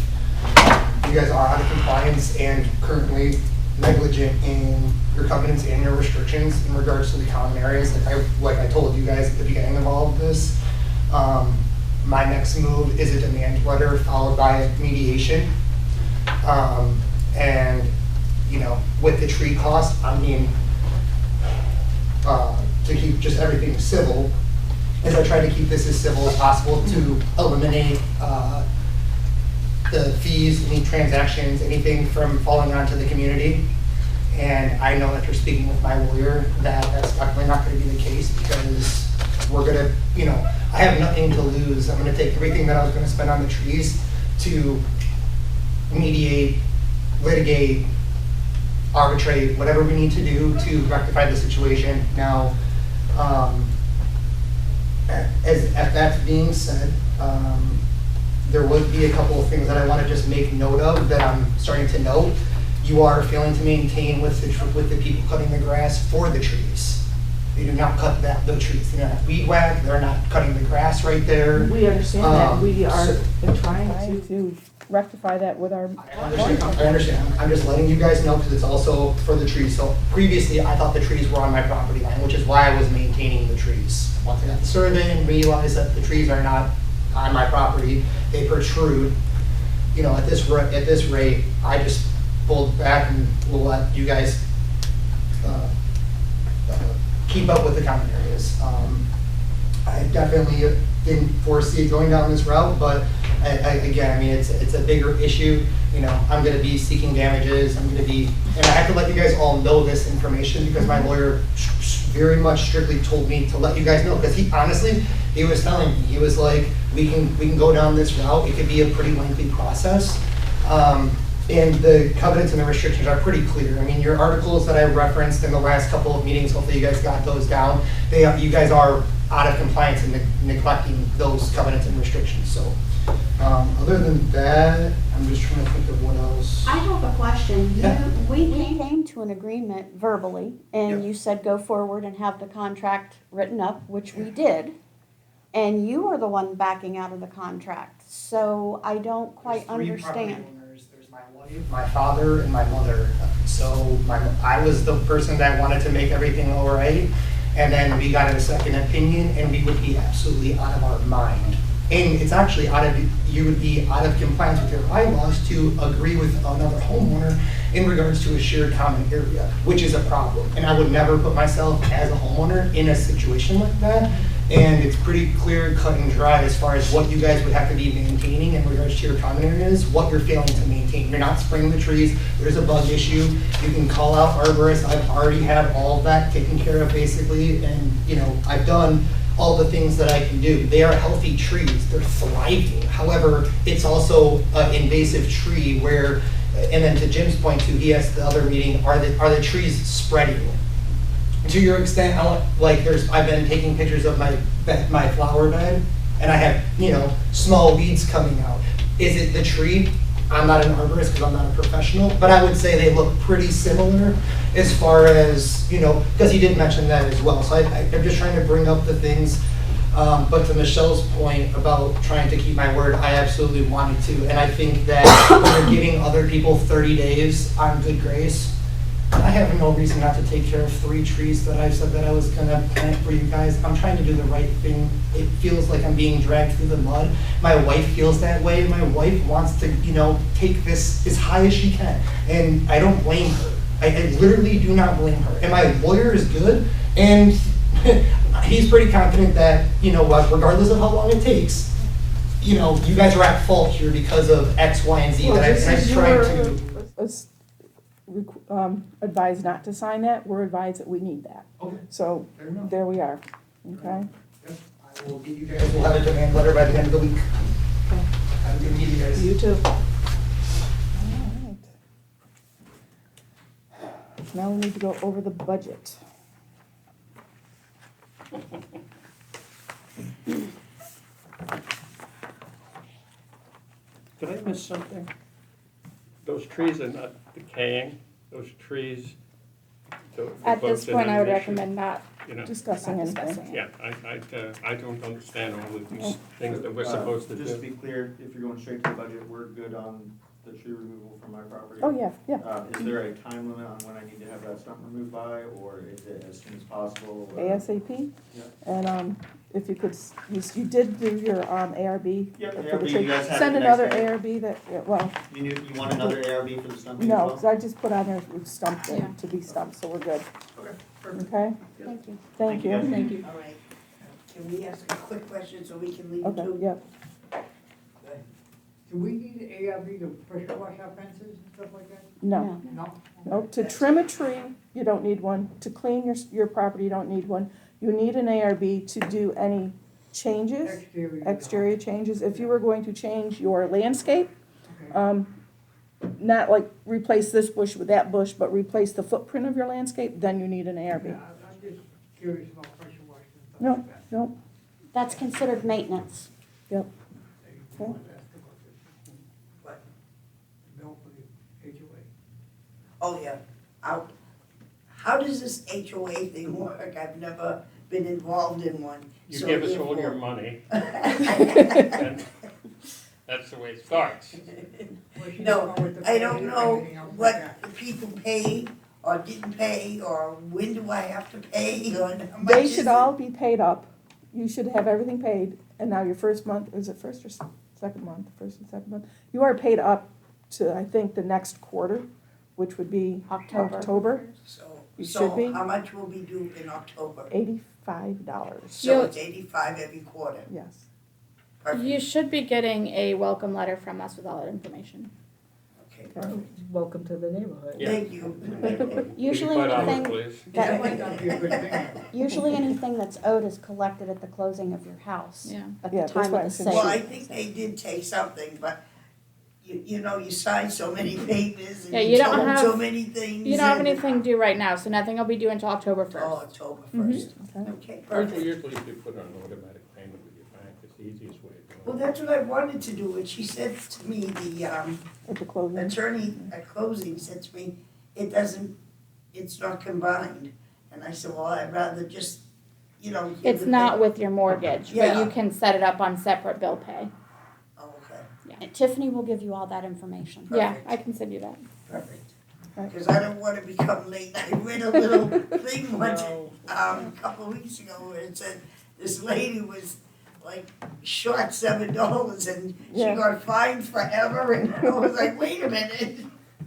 compliance and currently negligent in your covenants and your restrictions in regards to the common areas. Like I told you guys at the beginning of all of this, my next move is a demand letter followed by a mediation. And, you know, with the tree cost, I mean, to keep just everything civil, as I try to keep this as civil as possible to eliminate the fees, any transactions, anything from falling onto the community. And I know after speaking with my lawyer that that's definitely not going to be the case, because we're going to, you know, I have nothing to lose. I'm going to take everything that I was going to spend on the trees to mediate, litigate, arbitrate, whatever we need to do to rectify the situation. Now, as that's being said, there would be a couple of things that I want to just make note of that I'm starting to note. You are failing to maintain with the people cutting the grass for the trees. They do not cut the trees. They're not weed whack. They're not cutting the grass right there. We understand that, we are so- trying to rectify that with our. I understand. I'm just letting you guys know because it's also for the trees. So previously, I thought the trees were on my property line, which is why I was maintaining the trees. Once I got the survey and realized that the trees are not on my property, they protrude. You know, at this rate, I just pulled back and will let you guys keep up with the common areas. I definitely didn't foresee going down this route, but again, I mean, it's a bigger issue. You know, I'm going to be seeking damages. I'm going to be, and I have to let you guys all know this information because my lawyer very much strictly told me to let you guys know, because he honestly, he was telling me, he was like, we can go down this route. It could be a pretty lengthy process. And the covenants and the restrictions are pretty clear. I mean, your articles that I referenced in the last couple of meetings, hopefully you guys got those down. You guys are out of compliance and neglecting those covenants and restrictions. So other than that, I'm just trying to think of what else. I have a question. Yeah. We came to an agreement verbally, and Yeah. you said go forward and have the contract written up, which we did. And you are the one backing out of the contract, so I don't quite There's three property understand. owners. There's my wife, my father, and my mother. So I was the person that wanted to make everything all right. And then we got a second opinion, and we would be absolutely out of our mind. And it's actually you would be out of compliance with your bylaws to agree with another homeowner in regards to a shared common area, which is a problem. And I would never put myself as a homeowner in a situation like that. And it's pretty clear, cut and dry as far as what you guys would have to be maintaining in regards to your common areas, what you're failing to maintain. You're not spraying the trees, there's a bug issue. You can call out arborists. I've already had all of that taken care of basically. And you know, I've done all the things that I can do. They are healthy trees, they're thriving. However, it's also an invasive tree where, and then to Jim's point too, he asked the other meeting, are the trees spreading? To your extent, I've been taking pictures of my flower bed, and I have, small weeds coming out. Is it the tree? I'm not an arborist because I'm not a professional, but I would say they look pretty similar as far as, because he didn't mention that as well. So I'm just trying to bring up the things. But to Michelle's point about trying to keep my word, I absolutely wanted to. And I think that when you're giving other people 30 days on good grace, I have no reason not to take care of 3 trees that I said that I was gonna plant for you guys. I'm trying to do the right thing. It feels like I'm being dragged through the mud. My wife feels that way. My wife wants to, take this as high as she can. And I don't blame her. I literally do not blame her. And my lawyer is good, and he's pretty confident that, regardless of how long it takes, you guys are at fault here because of X, Y, and Z. Well, And this I'm is trying your, to. advised not to sign that, we're advised that we need that. Okay. So, Fair enough. there we are, okay? Yep, I will get you guys, we'll have a demand letter by the end of the week. Okay. Have a good meeting, guys. You too. All right. Now we need to go over the budget. Did I miss something? Those trees are not decaying, those trees. the At bugs this are point, not I would an issue, recommend not Discussing anything. discussing it. Yeah, I don't understand all of these things that we're supposed to Just to do. be clear, if you're going straight to the budget, we're good on the tree removal from my property. Oh, yeah, yeah. Is there a time limit on when I need to have that stump removed by, or is it as soon as possible? or- ASAP, Yeah. and, if you could, you did do your, ARB. Yep, for the ARB, tree. you guys have it Send the next another day. ARB that, well, You want another ARB for the stumping as no, well? because I just put on there, we stumped it Yeah. to be stumped, so we're good, Okay, perfect. okay? Thank you. Thank you. guys. Thank you. All right. Can we ask a quick question so we can leave Okay, too? yeah. Do we need an ARB to pressure wash our fences and stuff like that? No, No? no, to trim a tree, you don't need one, to clean your property, you don't need one. You need an ARB to do any changes, exterior changes. If you were going to change your landscape, Okay. not like replace this bush with that bush, but replace the footprint of your landscape, then you need an ARB. Yeah, I'm just curious about pressure washing and stuff No, like that. no, That's considered maintenance. yep. They want to ask about this. What? Bill for the HOA. Oh, yeah. How does this HOA thing work? I've never been involved in one. You so give us all your therefore- money, and that's the way it starts. Well, she No, don't know what the I don't pay is or know anything else like what that. the people pay or didn't pay, or when do I have to pay, or how much They is should it? all be paid up. You should have everything paid, and now your first month, is it first or second month, first and second month? You are paid up to, I think, the next quarter, which would be October, You So should be. how much will be due in October? $85, So it's 85 every quarter. yes. Perfect. You should be getting a welcome letter from us with all that information. Okay, Okay. perfect. Welcome to the neighborhood. Yeah. Thank you. Usually $85, anything, please. That might not be a good thing. usually anything that's owed is collected at the closing of your house, Yeah. at Yeah, the that's time why of I'm the saying- sale. Well, I think they did take something, but you sign so many papers Yeah, and you you don't told have- so many things. You don't have and- anything due right now, so nothing will be due until October Oh, 1st. October Mhm. 1st. Okay. Okay, We perfect. usually do put on an automatic payment with your bank, it's the easiest way to do Well, it. that's what I wanted to do, and she said to me, the At the closing. attorney at closing said to me, it's not combined. And I said, well, I'd rather just, give It's the not pay- with your mortgage, but Yeah. you can set it up on separate bill pay. Oh, okay, And Tiffany will give you all that information. Yeah, Perfect. I can send you that. perfect. Right. Because I don't want to become late. I read a little thing once, No. a couple of weeks ago where it said this lady was like short $7 and she Yeah. got fined forever, and I was like, wait a minute.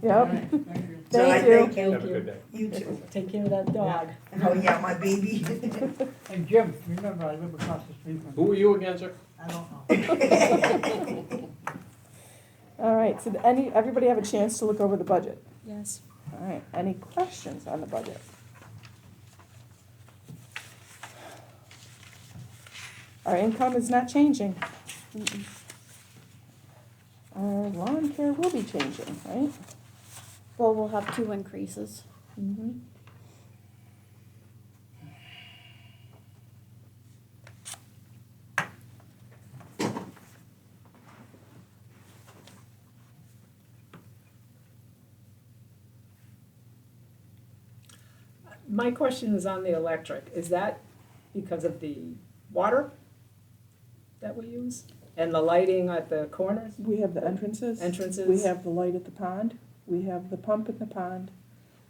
Yep, All right, thank you. So I Thank you. thank you. Have a good day. You too. Take care of that dog. Oh, yeah, my baby. And Jim, remember, I live across the street from you. Who are you again, sir? I don't know. all right, so everybody have a chance to look over the budget? Yes. All right, any questions on the budget? Our income is not changing. Our lawn care will be changing, right? Well, we'll have 2 increases. Mm-hmm. My question is on the electric. Is that because of the water that we use? And the lighting at the corners, We have the entrances. entrances? We have the light at the pond. We have the pump at the pond.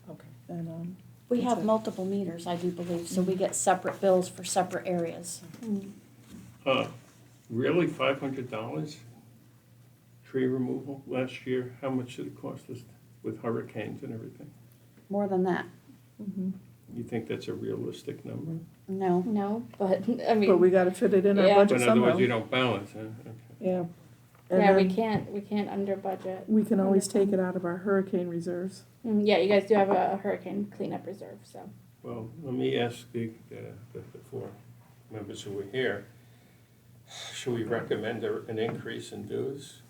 Okay. And, We That's have it. multiple meters, I do believe, so we get separate bills for separate areas. Really, $500 tree removal last year? How much did it cost us with hurricanes and everything? More than that. mhm. You think that's a realistic number? No. No, but, I But mean, we gotta fit it in our Yeah. budget But in other somehow. words, you don't balance, huh? Okay. Yeah. And yeah, we then can't under budget. we can always take it out of our hurricane reserves. Yeah, you guys do have a hurricane cleanup reserve, so. Well, let me ask the 4 members who were here, should we recommend an increase in dues?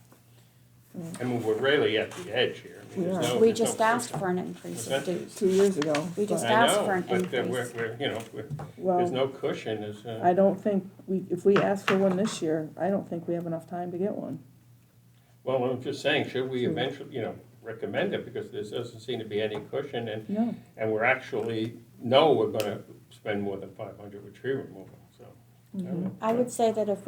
I mean, we're really at the edge here. I mean, We there's are. no- We there's no just asked cushion. for an increase of What's that? dues. 2 years ago. We just but- I asked know, for an but increase. we're, you know, there's Well, no cushion, is, I don't think if we ask for one this year, I don't think we have enough time to get one. well, I'm just saying, should we Sure. eventually, you know, recommend it, because there doesn't seem to be any cushion, No. and we're actually, know we're gonna spend more than 500 with tree removal, so. I don't Mhm. know. I would say that if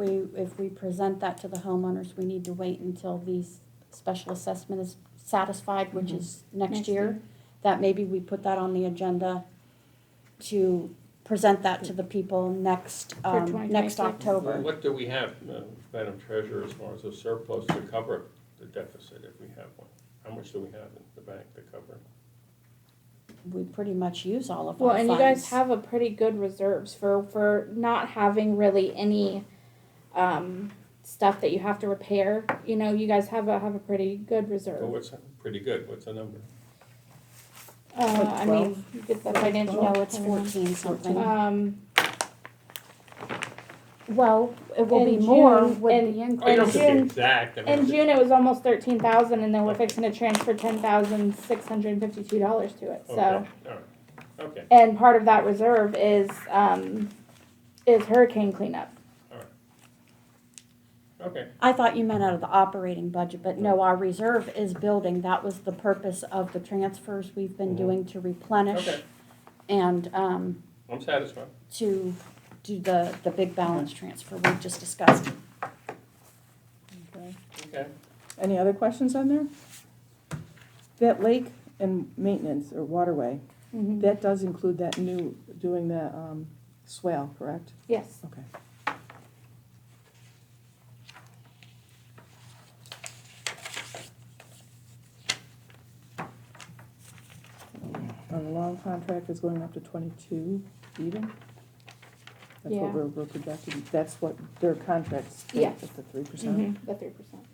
we present that to the homeowners, we need to wait until the special assessment is satisfied, which Mhm. is next Next year. year. That maybe we put that on the agenda to present that to the people next, next 2026. Well, October. what do we have, Madam Treasurer, as far as a surplus to cover the deficit, if we have one? How much do we have in the bank to cover? We pretty much use all of Well, our and you funds. guys have a pretty good reserves for not having really any, stuff that you have to repair. You know, you guys have a pretty good Well, reserve. what's, pretty good, what's the number? I mean, you get the financial. No, it's 14 something. Well, it will be in more June- with in- the Oh, you increase. don't have to be June- exact, I mean. In June, it was almost 13,000, and then we're fixing to transfer $10,652 to it, Okay, so. all right, okay, And part of that reserve is hurricane cleanup. okay. I thought you meant out of the operating budget, but no, our reserve is building. That was the purpose of the transfers we've been Mhm. doing to replenish Okay. and I'm satisfied. to do the big balance transfer we just discussed. Okay. Okay. Any other questions on there? That lake and maintenance or waterway, Mhm. that does include that new, doing the swale, correct? Yes. Okay. Our long contract is going up to 22 even? That's Yeah. what we're projecting, that's what their contracts state, Yeah. at the 3%? Mhm, the 3%.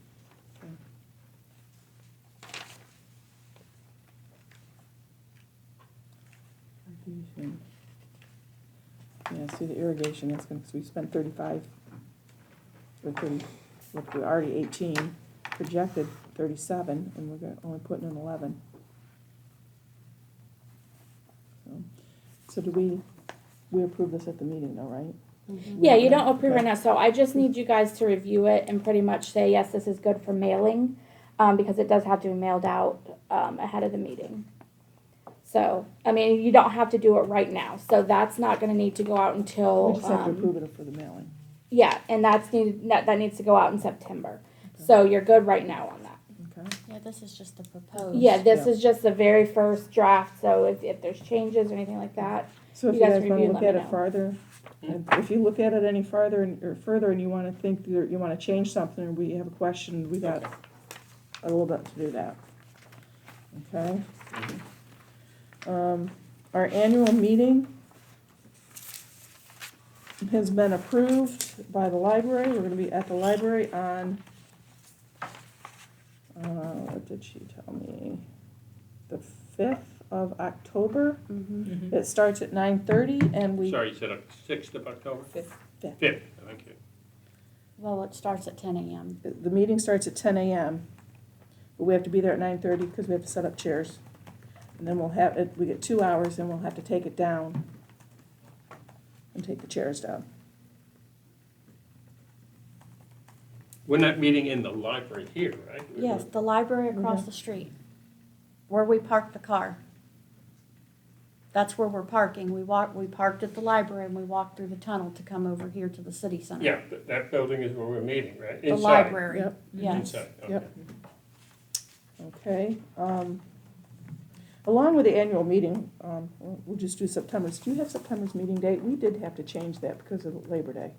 Irrigation. Yeah, see the irrigation, that's gonna, so we spent 35, or 30, look, we're already 18, projected 37, and we're only putting in 11. So do we approve this at the meeting though, right? Yeah, you don't approve Okay. it now, so I just need you guys to review it and pretty much say, yes, this is good for mailing, because it does have to be mailed out, ahead of the meeting. So, I mean, you don't have to do it right now, so that's not gonna need to go out until, We just have to approve it for the mailing. yeah, and that needs to go out in September. So you're good right now on that. Okay. Yeah, this is just the proposed. Yeah, this Yeah. is just the very first draft, so if there's changes or anything like that, So if You you guys guys wanna review, look let at me it know. farther, if you look at it any farther or further and you wanna think, you wanna change something, or we have a question, we got a little bit to do that. Okay? Our annual meeting has been approved by the library. We're gonna be at the library on, what did she tell me? The 5th of October. Mhm. It starts at 9:30 and we. Sorry, you said 6th of October? 5th. 5th of thank you. Well, it starts at 10 a.m. The meeting starts at 10 a.m., but we have to be there at 9:30 because we have to set up chairs. And then we'll have, we get 2 hours, and we'll have to take it down and take the chairs down. We're not meeting in the library here, right? Yes, the library across the street, where we parked the car. That's where we're parking. We parked at the library and we walked through the tunnel to come over here to the city center. Yeah, that building is where we're meeting, right? The Inside. library, Yep. yes. Inside, okay. Yep. Okay, along with the annual meeting, we'll just do September's. Do you have September's meeting date? We did have to change that because of Labor Day.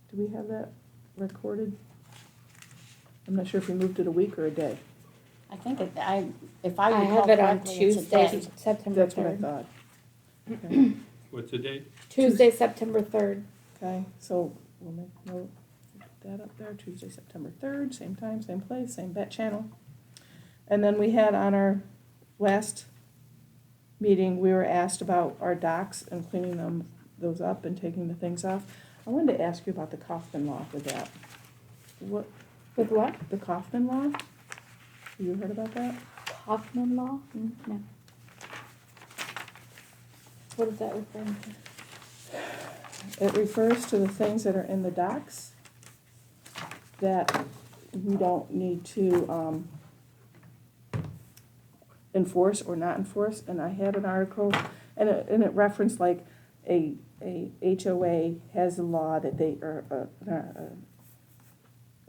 Do we have that recorded? I'm not sure if we moved it a week or a day. I think if I I recall have it on correctly, it's a day. Tuesday, September That's what I 3rd. thought. Okay, What's the date? Tuesday, September 3rd. okay, so we'll make note, put that up there, Tuesday, September 3rd, same time, same place, same bat channel. And then we had on our last meeting, we were asked about our docks and cleaning those up and taking the things off. I wanted to ask you about the Kaufman law with that. What, With what? the Kaufman law? You heard about that? Kaufman law? No. What is that referring to? It refers to the things that are in the docks that we don't need to enforce or not enforce. And I had an article, and it referenced like a HOA has a law that they, or a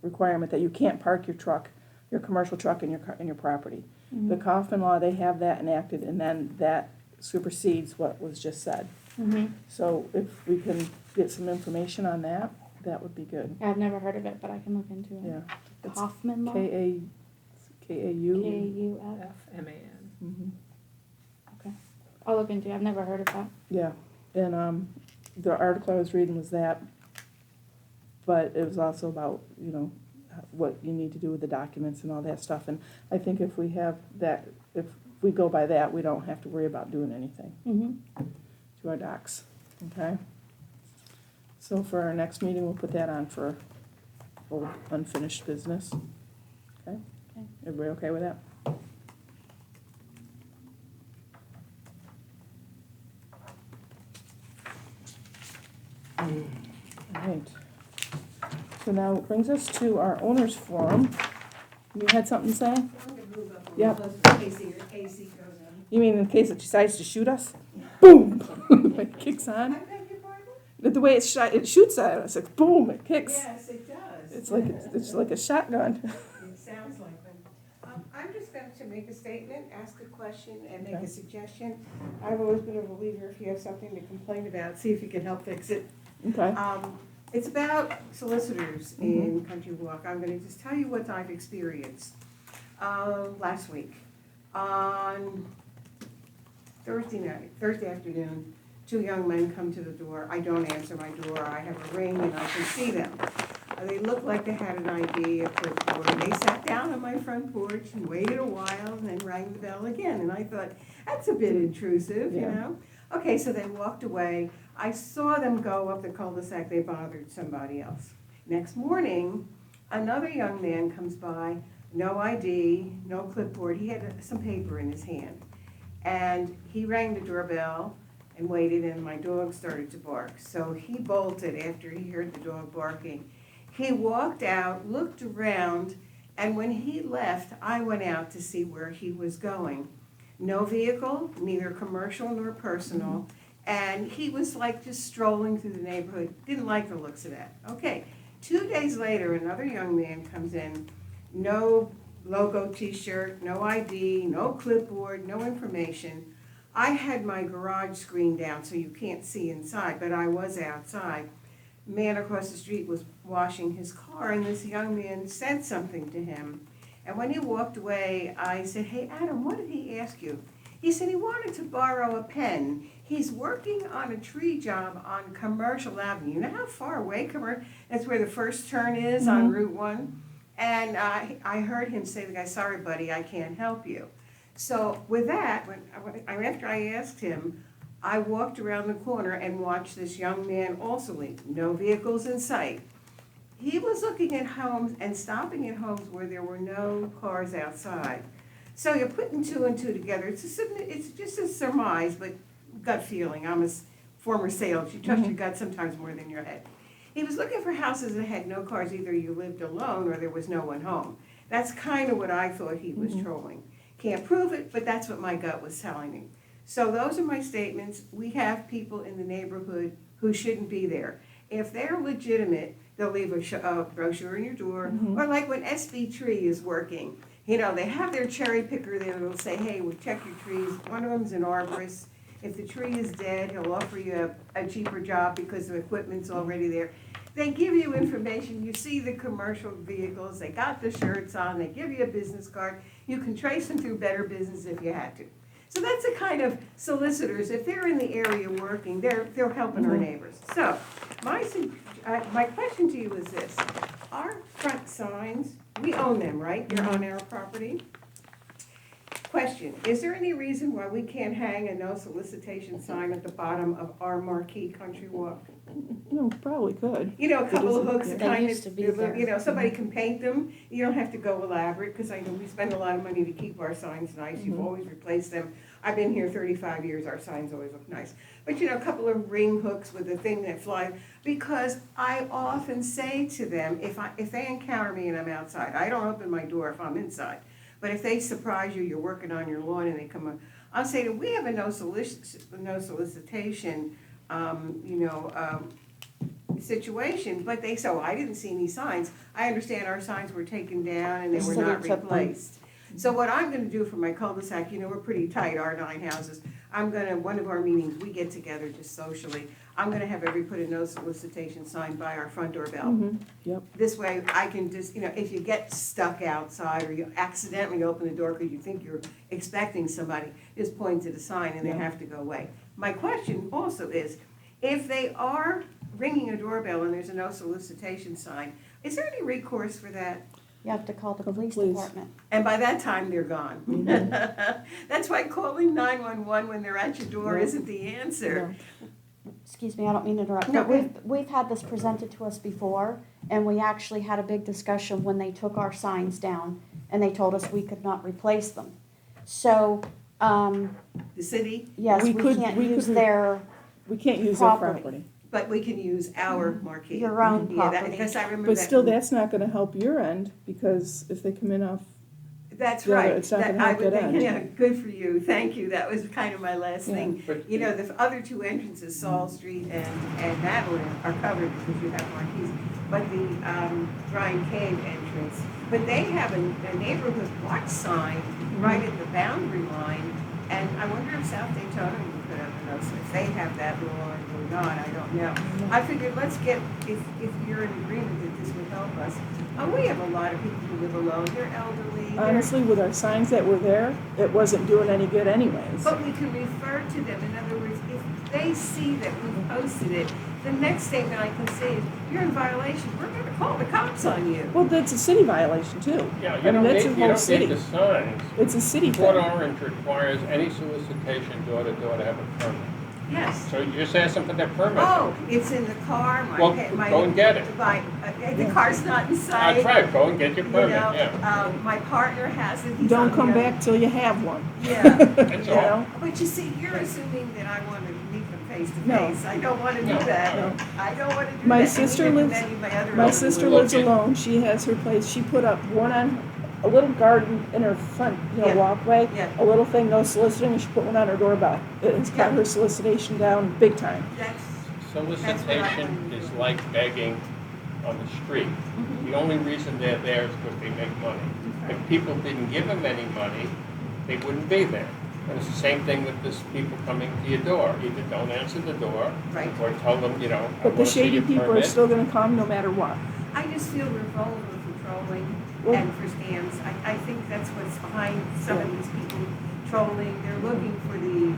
requirement that you can't park your truck, your commercial truck in your property. The Kaufman law, they have that enacted, and then that supersedes what was just said. Mm-hmm. So if we can get some information on that, that would be good. I've never heard of it, but I can look into it. Yeah. It's Kaufman law? K-A-U. K-U-F. F-M-A-N. Mhm. Okay. I'll look into it. I've never heard of that. Yeah, and the article I was reading was that, but it was also about, you know, what you need to do with the documents and all that stuff. And I think if we have that, if we go by that, we don't have to worry about doing anything Mm-hmm. to our docs, okay? So for our next meeting, we'll put that on for old unfinished business, okay? Okay. Everybody okay with that? All right. So now it brings us to our owners forum. You had something to say? Yep. You mean in case it decides to shoot us? Boom! It kicks on. The way it shoots at us, it's boom, it kicks. Yes, it does. It's like a shotgun. It sounds like one. I'm just going to make a statement, ask a question, and make Okay. a suggestion. I've always been a believer, if you have something to complain about, see if you can help fix it. Okay. It's about solicitors in Country Walk. I'm going to just tell you what I've experienced. Last week, on Thursday afternoon, 2 young men come to the door. I don't answer my door. I have a ring and I can see them. They looked like they had an ID, a clipboard. They sat down on my front porch and waited a while and then rang the bell again. And I thought, that's a bit intrusive, you Yeah. know? Okay, so they walked away. I saw them go up the cul-de-sac. They bothered somebody else. Next morning, another young man comes by, no ID, no clipboard. He had some paper in his hand. And he rang the doorbell and waited, and my dog started to bark. So he bolted after he heard the dog barking. He walked out, looked around, and when he left, I went out to see where he was going. No vehicle, neither commercial nor personal, and he was like just strolling through the neighborhood. Didn't like the looks of that. Okay, 2 days later, another young man comes in, no logo t-shirt, no ID, no clipboard, no information. I had my garage screen down so you can't see inside, but I was outside. Man across the street was washing his car, and this young man said something to him. And when he walked away, I said, "Hey, Adam, what did he ask you?" He said he wanted to borrow a pen. He's working on a tree job on Commercial Avenue. You know how far away that's where the first turn is on Route 1? And I heard him say to the guy, "Sorry, buddy, I can't help you." So with that, after I asked him, I walked around the corner and watched this young man also leave, no vehicles in sight. He was looking at homes and stopping at homes where there were no cars outside. So you're putting two and two together. It's just a surmise, but gut feeling. I'm a former sales. You trust your gut sometimes more than your head. He was looking for houses that had no cars. Either you lived alone or there was no one home. That's kind of what I thought he was trolling. Can't prove it, but that's what my gut was telling me. So those are my statements. We have people in the neighborhood who shouldn't be there. If they're legitimate, they'll leave a brochure in your door, or like when SB Tree is working. You know, they have their cherry picker there that'll say, hey, we'll check your trees. One of them's an arborist. If the tree is dead, he'll offer you a cheaper job because the equipment's already there. They give you information. You see the commercial vehicles. They got the shirts on. They give you a business card. You can trace them through Better Business if you had to. So that's the kind of solicitors, if they're in the area working, they're helping our neighbors. So my question to you is this. Our front signs, we own them, right? They're on our property. Question, is there any reason why we can't hang a no solicitation sign at the bottom of our marquee country walk? No, probably could. You know, a couple of hooks that They kind used to of, be there. you know, somebody can paint them. You don't have to go elaborate, because I know we spend a lot of money to keep our signs nice. You've always replaced them. I've been here 35 years, our signs always look nice. But you know, a couple of ring hooks with a thing that flies, because I often say to them, if they encounter me and I'm outside, I don't open my door if I'm inside. But if they surprise you, you're working on your lawn and they come up, I'll say to them, we have a no solicitation, situation, but they say, oh, I didn't see any signs. I understand our signs were taken down and they were not replaced. So what I'm gonna do for my cul-de-sac, you know, we're pretty tight, our 9 houses. One of our meetings, we get together just socially. I'm gonna have everybody put a no solicitation sign by our front door bell. Yep. This way I can just, you know, if you get stuck outside or you accidentally open the door because you think you're expecting somebody, just point to the sign and they have to go away. My question also is, if they are ringing a doorbell and there's a no solicitation sign, is there any recourse for that? You have to call the police police. department. And by that time, they're gone. That's why calling 911 when they're at your door isn't the answer. Excuse me, I don't mean to interrupt, No, but we've had this presented to us before, and we actually had a big discussion when they took our signs down, and they told us we could not replace them. So, The city, yes, we can't use their We can't use their property. property. but we can use our marquee. Your own Yeah, property. because I remember But that. still, that's not gonna help your end, because if they come in off, That's Yeah, right. it's not That gonna help I would that think, end. yeah, good for you, thank you, that was kind of my last Yeah. thing. But You know, the other two entrances, Saul Street and Madeline, are covered because you have marquees. But the Bryan Cave entrance, but they have a neighborhood watch sign right at the boundary line. And I wonder if South Daytona will put up a notice, if they have that law or not, I don't know. I figured let's get, if you're in agreement that this would help us. We have a lot of people who live alone, they're elderly. honestly, with our signs that were there, it wasn't doing any good anyways. But we can refer to them, in other words, if they see that we posted it, the next statement I can say is, you're in violation, we're gonna call the cops on you. Well, that's a city violation too. Yeah, I you mean, don't that's need, a you whole don't city. need the signs. It's a city Port thing. Orange requires any solicitation door to door to have a permit. Yes. So you just ask them for their permit. Oh, it's in the car, Well, my. go and get it. The car's not inside. That's right, go and get your You permit, know, yeah. my partner has it. He's Don't on come the- back till you have one. Yeah. That's You all. know? But you see, you're assuming that I want to meet them face to No. face. I don't want to do No, that. no. I don't want to do that. My And sister even lives- many of my other My relatives. sister Look lives at- alone, she has her place, she put up one on a little garden in her front, Yeah. walkway, Yeah. a little thing, no soliciting, and she put one on her doorbell. It's got Yeah. her solicitation down big time. That's, Solicitation is like begging on the street. The only reason they're there is because they make money. If people didn't give them any money, they wouldn't be there. And it's the same thing with this people coming to your door. Either don't answer the door, Right. or tell them, I But the want to see shady your people are permit. still gonna come no matter what. I just feel we're vulnerable for trolling Well- and for scams. I think that's what's behind some of these people trolling. They're looking for the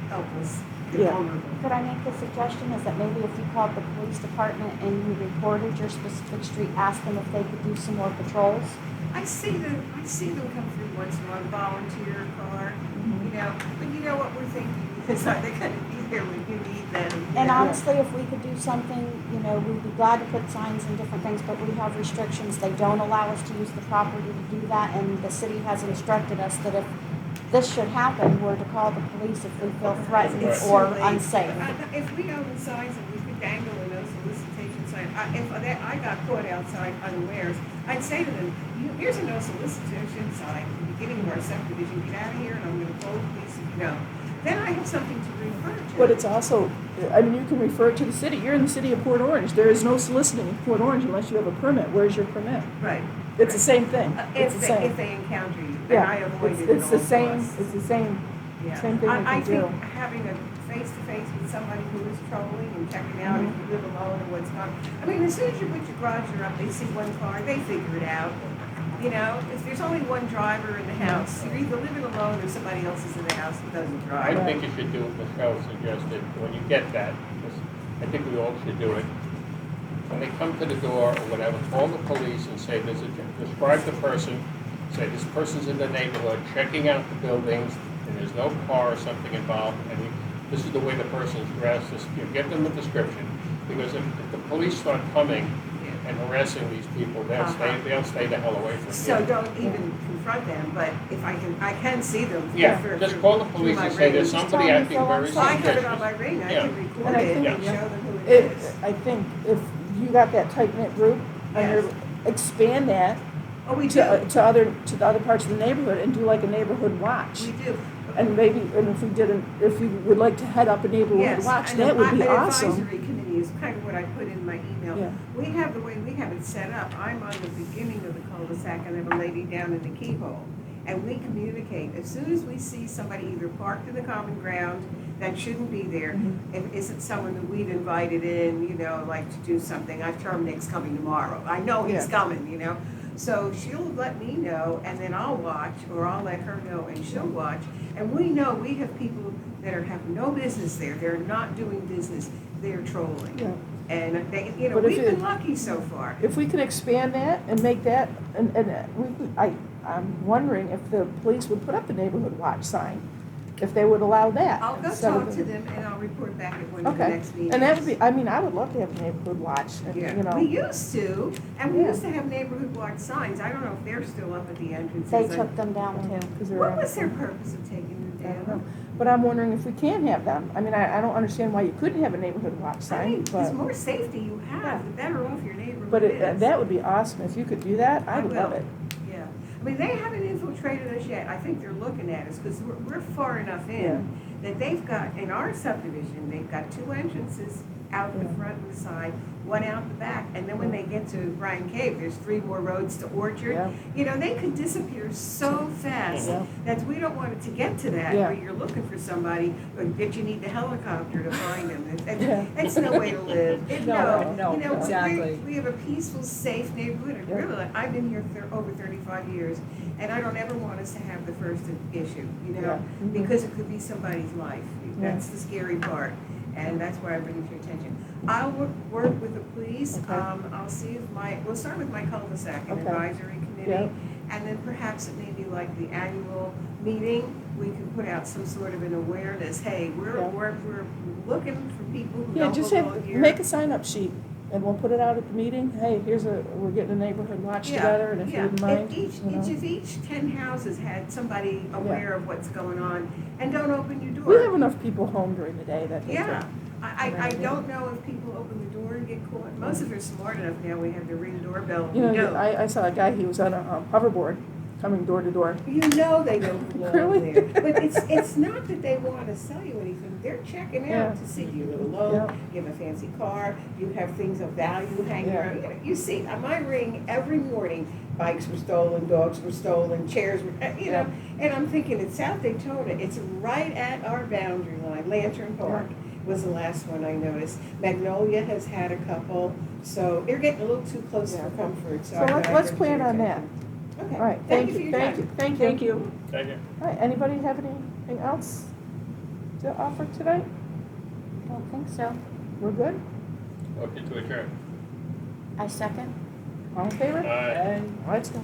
helpless, the Yeah. vulnerable. Could I make the suggestion is that maybe if you called the police department and you reported your specific street, ask them if they could do some more patrols? I see them come through once in a while, volunteer car, you know, but you know what we're thinking, because are they gonna be here when you need them. you And know. honestly, if we could do something, you know, we'd be glad to put signs and different things, but we have restrictions. They don't allow us to use the property to do that, and the city has instructed us that if this should happen, we're to call the police if we feel threatened It's or too late. unsafe. If we own signs and we could dangle a no solicitation sign, I got caught outside unawares, I'd say to them, here's a no solicitation sign at the beginning of our subdivision, get out of here and I'm gonna call the police if you don't. Then I have something to refer to. But it's also, I mean, you can refer it to the city. You're in the city of Port Orange. There is no soliciting in Port Orange unless you have a permit. Where's your permit? Right. It's the same thing. It's If the they, same. if they encounter you, and Yeah, I avoid it it's at the all same, costs. it's the same, Yeah. same thing I they can do. think having a face-to-face with somebody who is trolling and checking out if you live alone and what's going on. I mean, as soon as you put your garage door up, they see one car, they figure it out. You know, if there's only one driver in the house, you're either living alone or somebody else is in the house who doesn't I drive. think you should do what Michelle suggested, when you get that, because I think we all should do it. When they come to the door or whatever, call the police and say, describe the person, say this person's in the neighborhood, checking out the buildings, and there's no car or something involved, and this is the way the person's dressed, give them a description. Because if the police start coming and harassing these people, they'll stay the hell away from you. So don't even confront them, but if I can see them. Yeah, for- just for- call the through police my and say there's ring. somebody tell them acting if very they're I have it on suspicious. my ring, I Yeah. can And record I it think- and show them who it is. I think if you got that tight-knit group, and Yes. you're, expand that Oh, we do, to the other parts of the neighborhood and do like a neighborhood watch. we do. And maybe, and if you would like to head up a neighborhood Yes, watch, and that would be an awesome. advisory committee is kind of what I put in my email. Yeah. We have, the way we have it set up, I'm on the beginning of the cul-de-sac and I have a lady down in the keyhole. And we communicate, as soon as we see somebody either parked in the common ground that shouldn't be there, if it isn't someone that we've invited in, you know, like to do something, I've told him Nick's coming tomorrow, I know he's Yeah. coming, you know? So she'll let me know and then I'll watch, or I'll let her know and she'll watch. And we know we have people that have no business there, they're not doing business, they're trolling. Yeah. And they, you know, But if we've been it- lucky so far. If we could expand that and make that, I'm wondering if the police would put up the neighborhood watch sign, if they would allow that. I'll go instead of talk the- to them and I'll report back at one of the Okay, next meetings. and that would be, I mean, I would love to have a neighborhood watch, and, Yeah, you know. we used to, and we Yeah. used to have neighborhood watch signs, I don't know if they're still up at the entrances. They I- took them down too. 'Cause they're What on- was their purpose of taking I them don't down? know. But I'm wondering if we can have them. I mean, I don't understand why you couldn't have a neighborhood watch I sign, mean, the but, more safety you Yeah. have, the better off your neighborhood but is. that would be awesome. If you could do that, I I would love will. it. Yeah, I mean, they haven't infiltrated us yet, I think they're looking at us, because we're far enough Yeah. in that they've got, in our subdivision, they've got two entrances out the Yeah. front and the side, one out the back, and then when they get to Bryan Cave, there's 3 more roads to Orchard. Yeah. You know, they could disappear so fast, Yeah. that we don't want it to get to that, Yeah. where you're looking for somebody, or that you need the helicopter to find them. Yeah. That's no way to live. No, You know, exactly. we have a peaceful, safe neighborhood, and Yeah. really, I've been here over 35 years, and I don't ever want us to have the first issue, you know, Yeah. Mhm. because it could be somebody's life. Yeah. That's the scary part, and that's why I bring it to your attention. I'll work with the police, Okay. I'll see if we'll start with my cul-de-sac and Okay. advisory Yeah. committee, and then perhaps it may be like the annual meeting, we can put out some sort of an awareness, hey, we're Yeah. looking for people who Yeah, don't just belong have, here. make a sign-up sheet, and we'll put it out at the meeting. Hey, we're getting a neighborhood watch Yeah, together, and if you yeah. wouldn't mind, If you know. each of each 10 houses had somebody aware of what's going on, and don't open your We door. have enough people home during the day that they Yeah, can. I don't know if people open the door and get caught, most of them are smart enough now, we have the Ring doorbell, You we know, know. I saw a guy, he was on a hoverboard, coming door to door. You know they don't belong Really? there, but it's not that they wanna sell you anything, they're checking Yeah. out to see you live alone, Yeah. you have a fancy car, you have things of value hanging Yeah. around. You see, on my ring, every morning, bikes were stolen, dogs were stolen, chairs were, you know, and I'm thinking, it's South Daytona, it's right at our boundary line, Lantern Park was the last one I noticed. Magnolia has had a couple, so they're getting a little too close for comfort, so So I thought I'd let's bring it to plan on your that. attention. Okay, All right, thank you for your time. thank you. Thank you. Thank you. All right, anybody have anything else to offer tonight? Don't think so. We're good? Motion to adjourn. I second. All in favor? Aye. Let's go.